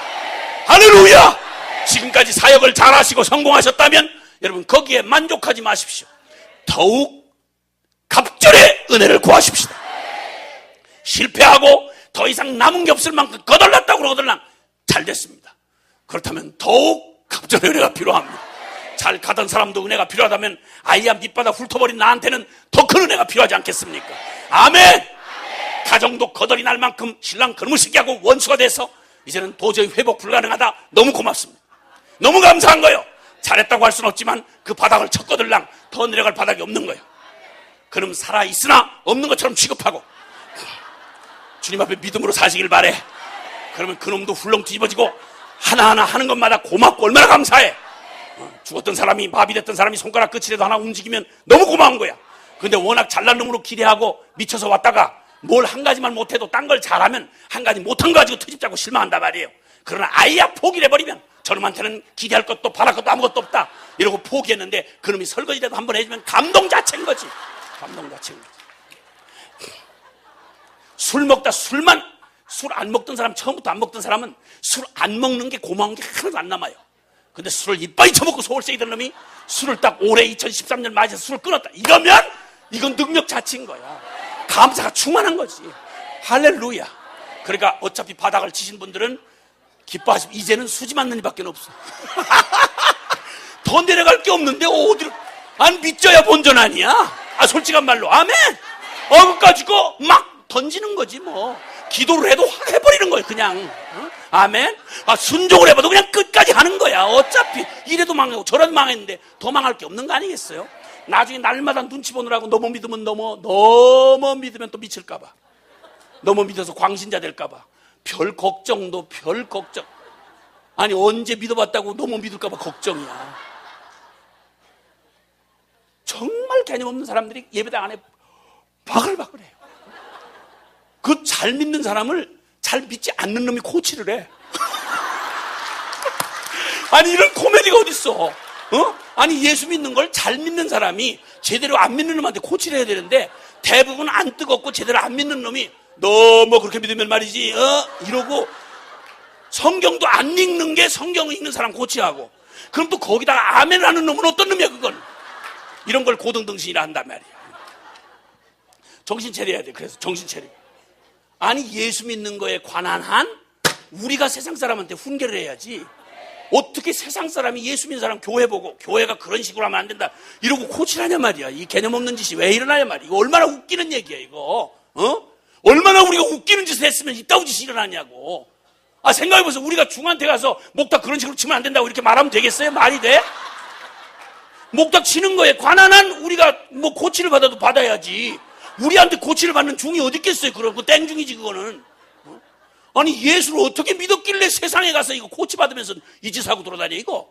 할렐루야! 지금까지 사역을 잘하시고 성공하셨다면 여러분 거기에 만족하지 마십시오. 더욱 갑절의 은혜를 구하십시다. 실패하고 더 이상 남은 게 없을 만큼 거덜났다고 거덜난 잘 됐습니다. 그렇다면 더욱 갑절의 은혜가 필요합니다. 잘 가던 사람도 은혜가 필요하다면 아이야 밑바닥 훑어버린 나한테는 더 큰 은혜가 필요하지 않겠습니까? 아멘! 가정도 거덜이 날 만큼 신랑 그놈을 시기하고 원수가 돼서 이제는 도저히 회복 불가능하다. 너무 고맙습니다. 너무 감사한 거예요. 잘했다고 할 수는 없지만 그 바닥을 쳤거들랑 더 내려갈 바닥이 없는 거예요. 그럼 살아있으나 없는 것처럼 취급하고 주님 앞에 믿음으로 사시길 바래. 그러면 그놈도 훌렁 뒤집어지고 하나하나 하는 것마다 고맙고 얼마나 감사해. 죽었던 사람이, 마비됐던 사람이 손가락 끝이라도 하나 움직이면 너무 고마운 거야. 근데 워낙 잘난 놈으로 기대하고 미쳐서 왔다가 뭘 한 가지만 못해도 딴 걸 잘하면 한 가지 못한 거 가지고 트집자고 실망한단 말이에요. 그러나 아이야 포기를 해버리면 저놈한테는 기대할 것도 바랄 것도 아무것도 없다 이러고 포기했는데 그놈이 설거지라도 한번 해주면 감동 자체인 거지. 감동 자체인 거지. 술 먹다 술 안 먹던 사람, 처음부터 안 먹던 사람은 술 안 먹는 게 고마운 게 하나도 안 남아요. 근데 술을 이빨이 처먹고 서울세 이던 놈이 술을 딱 올해 2013년 맞이해서 술을 끊었다 이러면 이건 능력 자체인 거야. 감사가 충만한 거지. 할렐루야. 그러니까 어차피 바닥을 치신 분들은 기뻐하시고 이제는 수지 맞는 일밖에 없어. 더 내려갈 게 없는데 어디로 안 믿져야 본전 아니야. 솔직한 말로 아멘. 가지고 막 던지는 거지 뭐. 기도를 해도 확 해버리는 거예요 그냥. 아멘. 순종을 해봐도 그냥 끝까지 하는 거야. 어차피 이래도 망하고 저래도 망했는데 더 망할 게 없는 거 아니겠어요? 나중에 날마다 눈치 보느라고 너무 믿으면 너무 믿으면 또 미칠까봐, 너무 믿어서 광신자 될까봐 별 걱정도 별 걱정. 아니 언제 믿어봤다고 너무 믿을까봐 걱정이야. 정말 개념 없는 사람들이 예배당 안에 바글바글해요. 그 잘 믿는 사람을 잘 믿지 않는 놈이 코치를 해. 아니 이런 코미디가 어딨어. 아니 예수 믿는 걸 잘 믿는 사람이 제대로 안 믿는 놈한테 코치를 해야 되는데 대부분 안 뜨겁고 제대로 안 믿는 놈이 너무 그렇게 믿으면 말이지 이러고 성경도 안 읽는 게 성경을 읽는 사람 코치하고, 그럼 또 거기다가 아멘 하는 놈은 어떤 놈이야 그건. 이런 걸 고등등신이라 한단 말이야. 정신 차려야 돼. 그래서 정신 차려. 아니 예수 믿는 거에 관한 한 우리가 세상 사람한테 훈계를 해야지. 어떻게 세상 사람이 예수 믿는 사람 교회 보고 교회가 그런 식으로 하면 안 된다 이러고 코치를 하냐 말이야. 이 개념 없는 짓이 왜 일어나냐 말이야. 이거 얼마나 웃기는 얘기야 이거. 얼마나 우리가 웃기는 짓을 했으면 이따위 짓이 일어나냐고. 생각해보세요. 우리가 중한테 가서 목탁 그런 식으로 치면 안 된다고 이렇게 말하면 되겠어요? 말이 돼? 목탁 치는 거에 관한 한 우리가 뭐 고치를 받아도 받아야지. 우리한테 고치를 받는 중이 어디 있겠어요? 그럼 그 땡중이지 그거는. 아니 예수를 어떻게 믿었길래 세상에 가서 이거 고치 받으면서 이 짓 하고 돌아다녀 이거.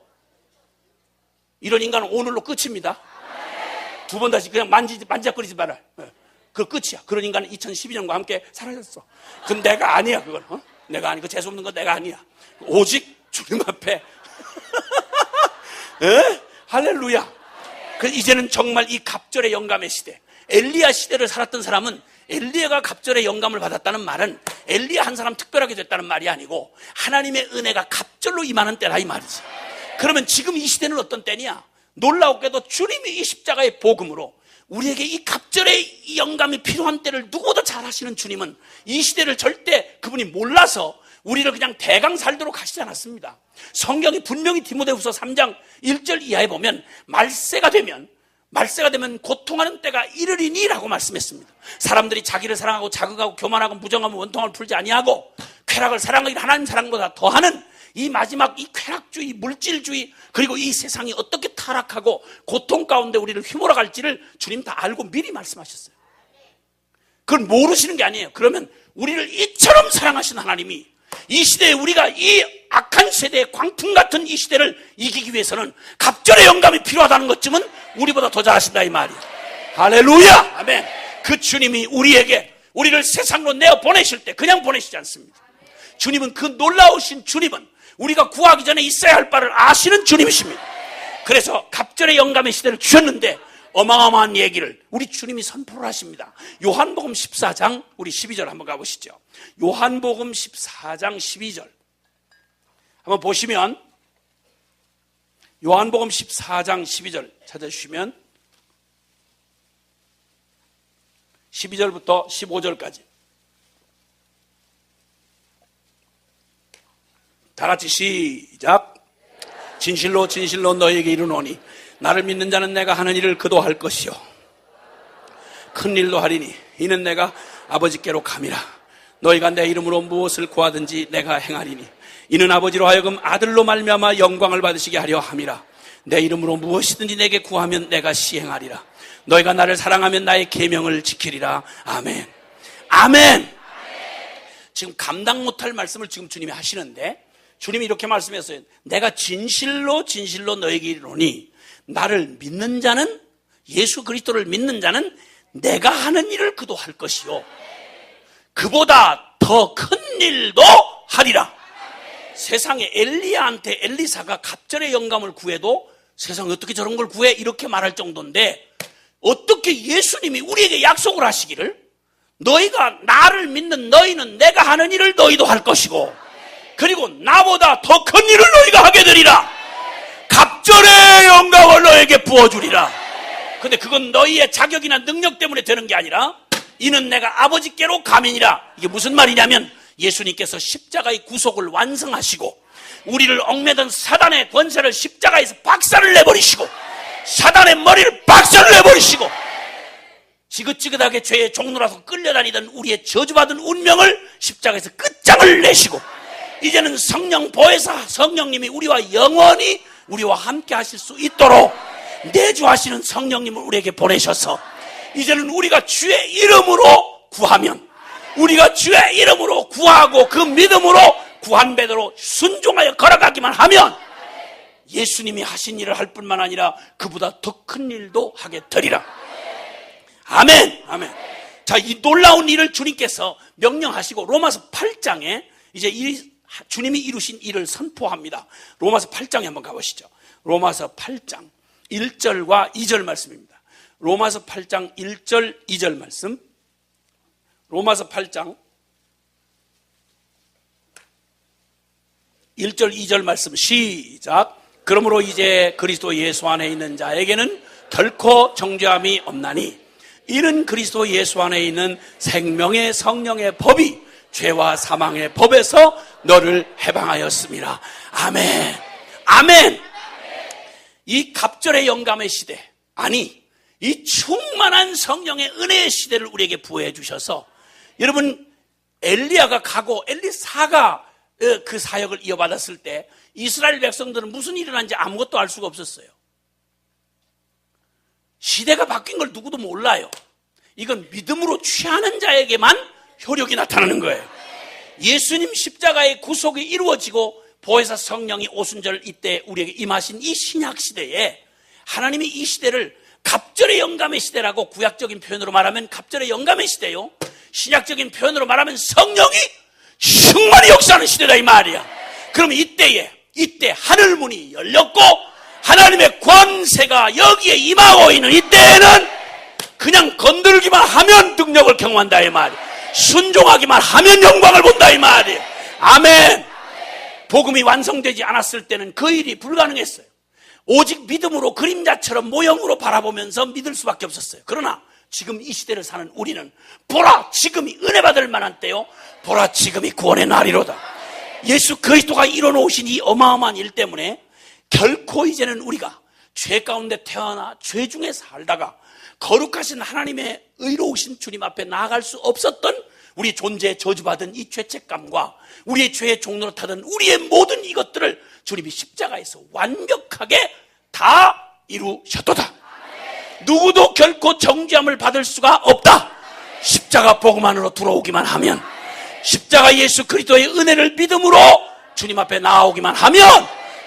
이런 인간은 오늘로 끝입니다. 두 번 다시 그냥 만지작거리지 마라. 그 끝이야. 그런 인간은 2012년과 함께 사라졌어. 그건 내가 아니야 그건. 내가 아니고 재수없는 건 내가 아니야. 오직 주님 앞에. 할렐루야. 이제는 정말 이 갑절의 영감의 시대, 엘리야 시대를 살았던 사람은 엘리야가 갑절의 영감을 받았다는 말은 엘리야 한 사람 특별하게 됐다는 말이 아니고 하나님의 은혜가 갑절로 임하는 때라 이 말이지. 그러면 지금 이 시대는 어떤 때냐? 놀라웠게도 주님이 이 십자가의 복음으로 우리에게 이 갑절의 이 영감이 필요한 때를 누구보다 잘 하시는 주님은 이 시대를 절대 그분이 몰라서 우리를 그냥 대강 살도록 하시지 않았습니다. 성경이 분명히 디모데후서 3장 1절 이하에 보면 말세가 되면 고통하는 때가 이르리니 라고 말씀했습니다. 사람들이 자기를 사랑하고 자극하고 교만하고 무정하고 원통을 풀지 아니하고 쾌락을 사랑하기를 하나님 사랑보다 더하는 이 마지막 이 쾌락주의, 물질주의, 그리고 이 세상이 어떻게 타락하고 고통 가운데 우리를 휘몰아 갈지를 주님 다 알고 미리 말씀하셨어요. 그걸 모르시는 게 아니에요. 그러면 우리를 이처럼 사랑하신 하나님이 이 시대에 우리가 이 악한 세대의 광풍 같은 이 시대를 이기기 위해서는 갑절의 영감이 필요하다는 것쯤은 우리보다 더 잘하신다 이 말이에요. 할렐루야. 아멘. 그 주님이 우리를 세상으로 내어 보내실 때 그냥 보내시지 않습니다. 주님은 그 놀라우신 주님은 우리가 구하기 전에 있어야 할 바를 아시는 주님이십니다. 그래서 갑절의 영감의 시대를 주셨는데 어마어마한 얘기를 우리 주님이 선포를 하십니다. 요한복음 14장 우리 12절 한번 가보시죠. 요한복음 14장 12절 한번 보시면 요한복음 14장 12절 찾아주시면 12절부터 15절까지 다 같이 시작. 진실로 진실로 너희에게 이르노니 나를 믿는 자는 내가 하는 일을 그도 할 것이요 큰 일도 하리니 이는 내가 아버지께로 감이라. 너희가 내 이름으로 무엇을 구하든지 내가 행하리니 이는 아버지로 하여금 아들로 말미암아 영광을 받으시게 하려 함이라. 내 이름으로 무엇이든지 내게 구하면 내가 시행하리라. 너희가 나를 사랑하면 나의 계명을 지키리라. 아멘. 아멘. 지금 감당 못할 말씀을 지금 주님이 하시는데 주님이 이렇게 말씀했어요. 내가 진실로 진실로 너에게 이르노니 나를 믿는 자는, 예수 그리스도를 믿는 자는 내가 하는 일을 그도 할 것이요 그보다 더 큰 일도 하리라. 세상에 엘리야한테 엘리사가 갑절의 영감을 구해도 세상에 어떻게 저런 걸 구해? 이렇게 말할 정도인데 어떻게 예수님이 우리에게 약속을 하시기를 너희가 나를 믿는 너희는 내가 하는 일을 너희도 할 것이고 그리고 나보다 더 큰 일을 너희가 하게 되리라. 갑절의 영광을 너에게 부어주리라. 근데 그건 너희의 자격이나 능력 때문에 되는 게 아니라 이는 내가 아버지께로 감이니라. 이게 무슨 말이냐면 예수님께서 십자가의 구속을 완성하시고 우리를 얽매던 사단의 권세를 십자가에서 박살을 내버리시고 사단의 머리를 박살을 내버리시고 지긋지긋하게 죄의 종로라서 끌려다니던 우리의 저주받은 운명을 십자가에서 끝장을 내시고 이제는 성령 보혜사 성령님이 우리와 영원히 우리와 함께 하실 수 있도록 내주하시는 성령님을 우리에게 보내셔서 이제는 우리가 주의 이름으로 구하면 우리가 주의 이름으로 구하고 그 믿음으로 구한 배대로 순종하여 걸어가기만 하면 예수님이 하신 일을 할 뿐만 아니라 그보다 더 큰 일도 하게 되리라. 아멘. 아멘. 자, 이 놀라운 일을 주님께서 명령하시고 로마서 8장에 이제 주님이 이루신 일을 선포합니다. 로마서 8장에 한번 가보시죠. 로마서 8장 1절과 2절 말씀입니다. 로마서 8장 1절 2절 말씀. 로마서 8장 1절 2절 말씀 시작. 그러므로 이제 그리스도 예수 안에 있는 자에게는 결코 정죄함이 없나니 이는 그리스도 예수 안에 있는 생명의 성령의 법이 죄와 사망의 법에서 너를 해방하였습니다. 아멘. 아멘. 이 갑절의 영감의 시대, 아니 이 충만한 성령의 은혜의 시대를 우리에게 부어해 주셔서 여러분 엘리야가 가고 엘리사가 그 사역을 이어받았을 때 이스라엘 백성들은 무슨 일이 일어난지 아무것도 알 수가 없었어요. 시대가 바뀐 걸 누구도 몰라요. 이건 믿음으로 취하는 자에게만 효력이 나타나는 거예요. 예수님 십자가의 구속이 이루어지고 보혜사 성령이 오순절 이때 우리에게 임하신 이 신약 시대에 하나님이 이 시대를 갑절의 영감의 시대라고 구약적인 표현으로 말하면 갑절의 영감의 시대요. 신약적인 표현으로 말하면 성령이 충만히 역사하는 시대다 이 말이야. 그럼 이때 하늘 문이 열렸고 하나님의 권세가 여기에 임하고 있는 이때에는 그냥 건들기만 하면 능력을 경험한다 이 말이야. 순종하기만 하면 영광을 본다 이 말이에요. 아멘. 복음이 완성되지 않았을 때는 그 일이 불가능했어요. 오직 믿음으로 그림자처럼 모형으로 바라보면서 믿을 수밖에 없었어요. 그러나 지금 이 시대를 사는 우리는 보라 지금이 은혜 받을 만한 때요, 보라 지금이 구원의 날이로다. 예수 그리스도가 이뤄놓으신 이 어마어마한 일 때문에 결코 이제는 우리가 죄 가운데 태어나 죄 중에 살다가 거룩하신 하나님의 의로우신 주님 앞에 나아갈 수 없었던 우리 존재에 저주받은 이 죄책감과 우리의 죄의 종로로 타던 우리의 모든 이것들을 주님이 십자가에서 완벽하게 다 이루셨도다. 누구도 결코 정죄함을 받을 수가 없다. 십자가 복음 안으로 들어오기만 하면, 십자가 예수 그리스도의 은혜를 믿음으로 주님 앞에 나아오기만 하면,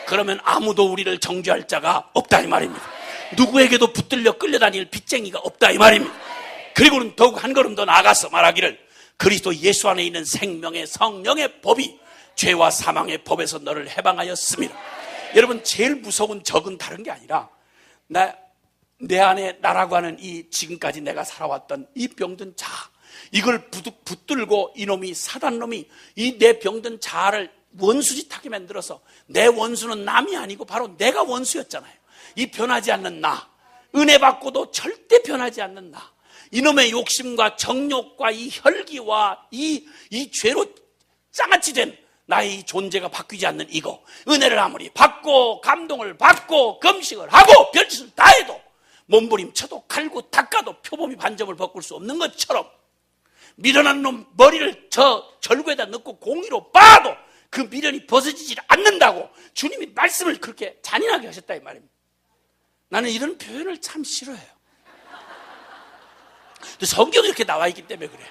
그러면 아무도 우리를 정죄할 자가 없다 이 말입니다. 누구에게도 붙들려 끌려다닐 빚쟁이가 없다 이 말입니다. 그리고는 더욱 한 걸음 더 나아가서 말하기를 그리스도 예수 안에 있는 생명의 성령의 법이 죄와 사망의 법에서 너를 해방하였습니다. 여러분, 제일 무서운 적은 다른 게 아니라 내 안에 나라고 하는 이 지금까지 내가 살아왔던 이 병든 자, 이걸 붙들고 이놈이 사단놈이 이 내 병든 자아를 원수짓하게 만들어서 내 원수는 남이 아니고 바로 내가 원수였잖아요. 이 변하지 않는 나, 은혜 받고도 절대 변하지 않는 나, 이놈의 욕심과 정욕과 이 혈기와 이 죄로 짱아찌 된 나의 이 존재가 바뀌지 않는 이거, 은혜를 아무리 받고 감동을 받고 금식을 하고 별짓을 다 해도 몸부림쳐도 갈고 닦아도 표범이 반점을 바꿀 수 없는 것처럼 미련한 놈 머리를 저 절구에다 넣고 공이로 빻아도 그 미련이 벗어지지 않는다고 주님이 말씀을 그렇게 잔인하게 하셨다 이 말입니다. 나는 이런 표현을 참 싫어해요. 성경에 이렇게 나와 있기 때문에 그래요.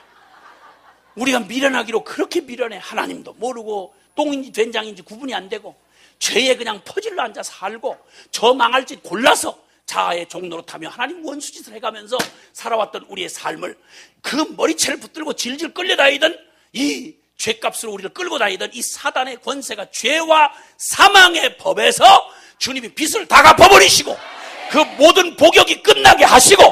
우리가 미련하기로 그렇게 미련해. 하나님도 모르고 똥인지 된장인지 구분이 안 되고 죄에 그냥 퍼질러 앉아 살고 저 망할 짓 골라서 자아의 종로로 타며 하나님 원수짓을 해가면서 살아왔던 우리의 삶을 그 머리채를 붙들고 질질 끌려다니던 이 죄값으로 우리를 끌고 다니던 이 사단의 권세가 죄와 사망의 법에서 주님이 빚을 다 갚아버리시고 그 모든 복역이 끝나게 하시고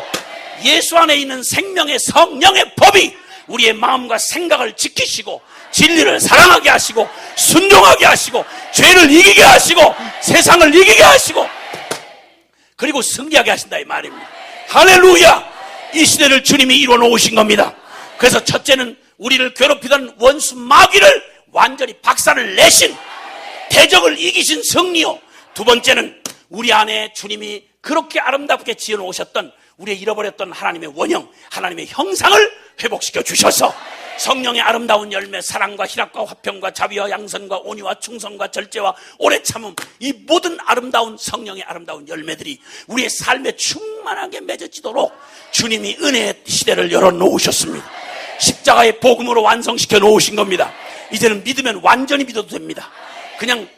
예수 안에 있는 생명의 성령의 법이 우리의 마음과 생각을 지키시고 진리를 사랑하게 하시고 순종하게 하시고 죄를 이기게 하시고 세상을 이기게 하시고 그리고 승리하게 하신다 이 말입니다. 할렐루야! 이 시대를 주님이 이루어 놓으신 겁니다. 그래서 첫째는 우리를 괴롭히던 원수 마귀를 완전히 박살을 내신 대적을 이기신 승리요. 두 번째는 우리 안에 주님이 그렇게 아름답게 지어놓으셨던 우리의 잃어버렸던 하나님의 원형, 하나님의 형상을 회복시켜 주셔서 성령의 아름다운 열매, 사랑과 희락과 화평과 자비와 양선과 온유와 충성과 절제와 오래 참음, 이 모든 아름다운 성령의 아름다운 열매들이 우리의 삶에 충만하게 맺어지도록 주님이 은혜의 시대를 열어놓으셨습니다. 십자가의 복음으로 완성시켜 놓으신 겁니다. 이제는 믿으면 완전히 믿어도 됩니다. 그냥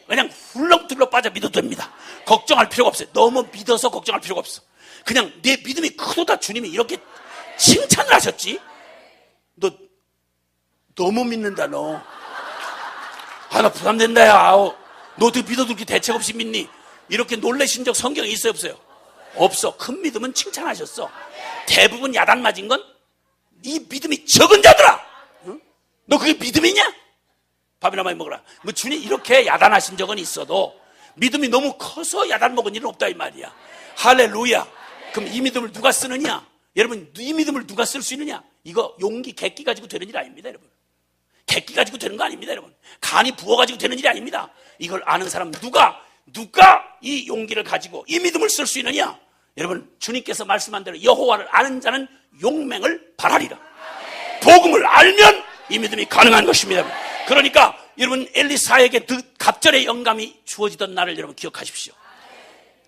훌렁tur러 빠져 믿어도 됩니다. 걱정할 필요가 없어요. 너무 믿어서 걱정할 필요가 없어. 그냥 내 믿음이 크도다 주님이 이렇게 칭찬을 하셨지. 너 너무 믿는다 너. 아, 나 부담된다 야. 너 어떻게 믿어도 그렇게 대책 없이 믿니? 이렇게 놀라신 적 성경에 있어요 없어요? 없어. 큰 믿음은 칭찬하셨어. 대부분 야단 맞은 건 네 믿음이 적은 자들아. 응? 너 그게 믿음이냐? 밥이나 많이 먹어라. 뭐 주님 이렇게 야단하신 적은 있어도 믿음이 너무 커서 야단 먹은 일은 없다 이 말이야. 할렐루야. 그럼 이 믿음을 누가 쓰느냐? 여러분, 이 믿음을 누가 쓸 수 있느냐? 이거 용기, 객기 가지고 되는 일 아닙니다, 여러분. 객기 가지고 되는 거 아닙니다, 여러분. 간이 부어가지고 되는 일이 아닙니다. 이걸 아는 사람 누가 이 용기를 가지고 이 믿음을 쓸 수 있느냐? 여러분, 주님께서 말씀한 대로 여호와를 아는 자는 용맹을 발하리라. 복음을 알면 이 믿음이 가능한 것입니다. 그러니까 여러분, 엘리사에게 그 갑절의 영감이 주어지던 날을 여러분 기억하십시오.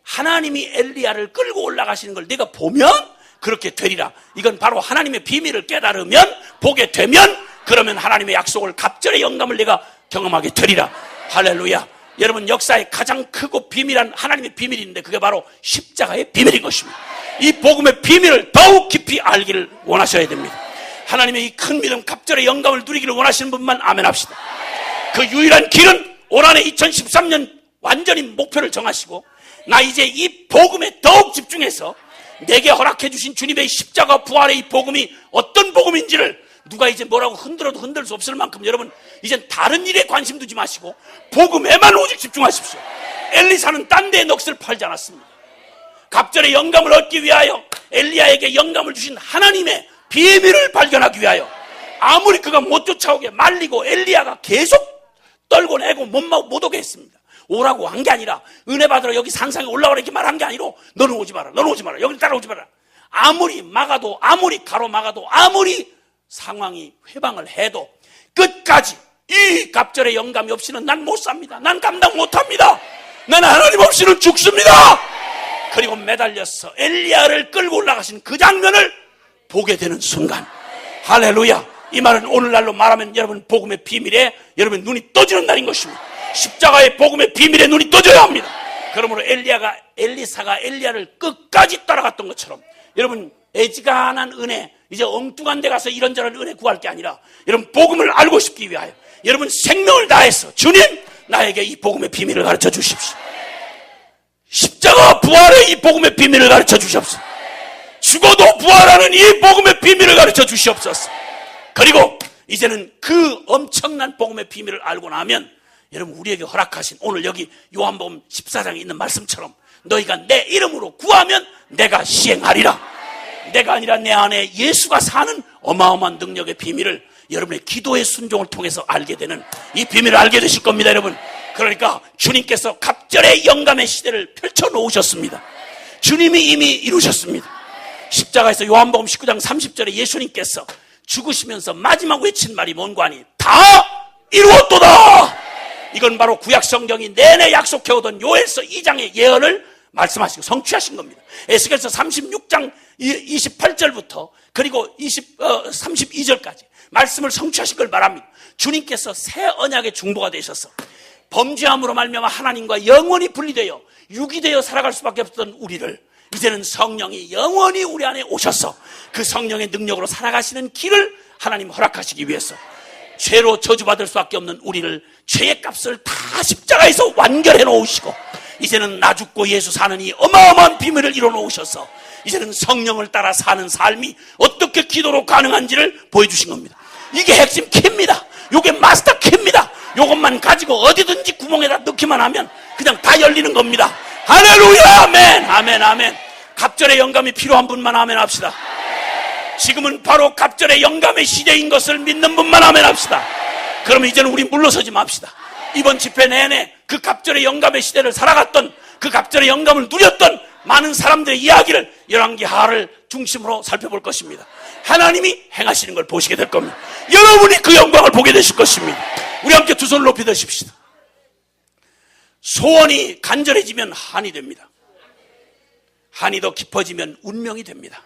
하나님이 엘리야를 끌고 올라가시는 걸 내가 보면 그렇게 되리라. 이건 바로 하나님의 비밀을 깨달으면, 보게 되면, 그러면 하나님의 약속을, 갑절의 영감을 내가 경험하게 되리라. 할렐루야. 여러분, 역사의 가장 크고 비밀한 하나님의 비밀이 있는데 그게 바로 십자가의 비밀인 것입니다. 이 복음의 비밀을 더욱 깊이 알기를 원하셔야 됩니다. 하나님의 이 큰 믿음, 갑절의 영감을 누리기를 원하시는 분만 아멘 합시다. 그 유일한 길은 올 한해 2013년 완전히 목표를 정하시고, 나 이제 이 복음에 더욱 집중해서 내게 허락해 주신 주님의 십자가 부활의 이 복음이 어떤 복음인지를 누가 이제 뭐라고 흔들어도 흔들 수 없을 만큼 여러분 이젠 다른 일에 관심 두지 마시고 복음에만 오직 집중하십시오. 엘리사는 딴 데에 넋을 팔지 않았습니다. 갑절의 영감을 얻기 위하여 엘리야에게 영감을 주신 하나님의 비밀을 발견하기 위하여 아무리 그가 못 쫓아오게 말리고 엘리야가 계속 떨고 내고 못 오게 했습니다. 오라고 한 게 아니라 은혜 받으러 여기 산상에 올라오라 이렇게 말한 게 아니라 너는 오지 마라, 너는 오지 마라, 여기 따라오지 마라. 아무리 막아도, 아무리 가로막아도, 아무리 상황이 회방을 해도 끝까지 이 갑절의 영감이 없이는 난 못 삽니다. 난 감당 못합니다. 나는 하나님 없이는 죽습니다. 그리고 매달려서 엘리야를 끌고 올라가신 그 장면을 보게 되는 순간, 할렐루야. 이 말은 오늘날로 말하면 여러분 복음의 비밀에 여러분 눈이 떠지는 날인 것입니다. 십자가의 복음의 비밀에 눈이 떠져야 합니다. 그러므로 엘리사가 엘리야를 끝까지 따라갔던 것처럼 여러분 애지간한 은혜, 이제 엉뚱한 데 가서 이런저런 은혜 구할 게 아니라 여러분 복음을 알고 싶기 위하여 여러분 생명을 다해서 주님 나에게 이 복음의 비밀을 가르쳐 주십시오. 십자가 부활의 이 복음의 비밀을 가르쳐 주시옵소서. 죽어도 부활하는 이 복음의 비밀을 가르쳐 주시옵소서. 그리고 이제는 그 엄청난 복음의 비밀을 알고 나면 여러분 우리에게 허락하신 오늘 여기 요한복음 14장에 있는 말씀처럼 너희가 내 이름으로 구하면 내가 시행하리라. 내가 아니라 내 안에 예수가 사는 어마어마한 능력의 비밀을 여러분의 기도의 순종을 통해서 알게 되는 이 비밀을 알게 되실 겁니다, 여러분. 그러니까 주님께서 갑절의 영감의 시대를 펼쳐놓으셨습니다. 주님이 이미 이루셨습니다. 십자가에서 요한복음 19장 30절에 예수님께서 죽으시면서 마지막 외친 말이 뭔고 하니 다 이루었도다. 이건 바로 구약 성경이 내내 약속해오던 요엘서 2장의 예언을 말씀하시고 성취하신 겁니다. 에스겔서 36장 28절부터 그리고 32절까지 말씀을 성취하신 걸 말합니다. 주님께서 새 언약의 중보가 되셔서 범죄함으로 말미암아 하나님과 영원히 분리되어 유기되어 살아갈 수밖에 없던 우리를 이제는 성령이 영원히 우리 안에 오셔서 그 성령의 능력으로 살아가시는 길을 하나님 허락하시기 위해서 죄로 저주받을 수밖에 없는 우리를 죄의 값을 다 십자가에서 완결해 놓으시고 이제는 나 죽고 예수 사는 이 어마어마한 비밀을 이뤄 놓으셔서 이제는 성령을 따라 사는 삶이 어떻게 기도로 가능한지를 보여주신 겁니다. 이게 핵심 키입니다. 이게 마스터 키입니다. 이것만 가지고 어디든지 구멍에다 넣기만 하면 그냥 다 열리는 겁니다. 할렐루야. 아멘. 아멘. 아멘. 갑절의 영감이 필요한 분만 아멘 합시다. 지금은 바로 갑절의 영감의 시대인 것을 믿는 분만 아멘 합시다. 그러면 이제는 우리 물러서지 맙시다. 이번 집회 내내 그 갑절의 영감의 시대를 살아갔던 그 갑절의 영감을 누렸던 많은 사람들의 이야기를 열왕기하를 중심으로 살펴볼 것입니다. 하나님이 행하시는 걸 보시게 될 겁니다. 여러분이 그 영광을 보게 되실 것입니다. 우리 함께 두 손을 높이 드십시다. 소원이 간절해지면 한이 됩니다. 한이 더 깊어지면 운명이 됩니다.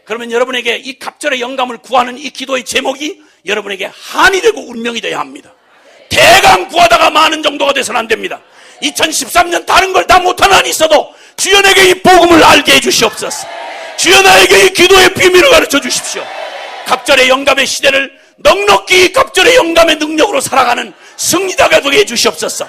그러면 여러분에게 이 갑절의 영감을 구하는 이 기도의 제목이 여러분에게 한이 되고 운명이 되어야 합니다. 대강 구하다가 많은 정도가 돼서는 안 됩니다. 2013년 다른 걸 다 못하는 한이 있어도 주여 내게 이 복음을 알게 해주시옵소서. 주여 나에게 이 기도의 비밀을 가르쳐 주십시오. 갑절의 영감의 시대를 넉넉히 갑절의 영감의 능력으로 살아가는 승리자가 되게 해주시옵소서.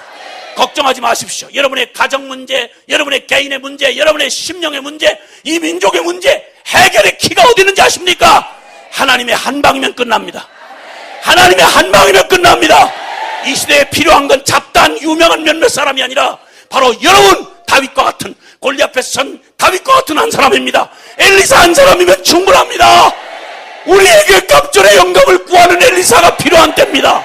걱정하지 마십시오. 여러분의 가정 문제, 여러분의 개인의 문제, 여러분의 심령의 문제, 이 민족의 문제 해결의 키가 어디 있는지 아십니까? 하나님의 한 방이면 끝납니다. 하나님의 한 방이면 끝납니다. 이 시대에 필요한 건 잡다한 유명한 몇몇 사람이 아니라 바로 여러분 다윗과 같은 골리 앞에서 선 다윗과 같은 한 사람입니다. 엘리사 한 사람이면 충분합니다. 우리에게 갑절의 영감을 구하는 엘리사가 필요한 때입니다.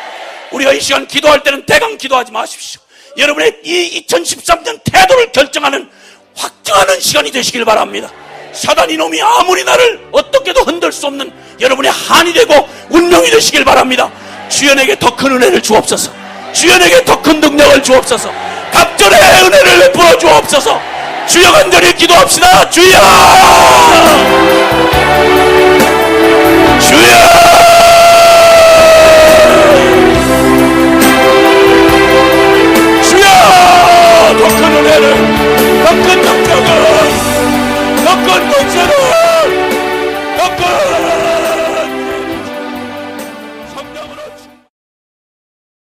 우리가 이 시간 기도할 때는 대강 기도하지 마십시오. 여러분의 이 2013년 태도를 결정하는 확정하는 시간이 되시길 바랍니다. 사단 이놈이 아무리 나를 어떻게도 흔들 수 없는 여러분의 한이 되고 운명이 되시길 바랍니다. 주연에게 더 큰 은혜를 주옵소서. 주연에게 더 큰 능력을 주옵소서. 갑절의 은혜를 베풀어 주옵소서. 주여 간절히 기도합시다. 주여.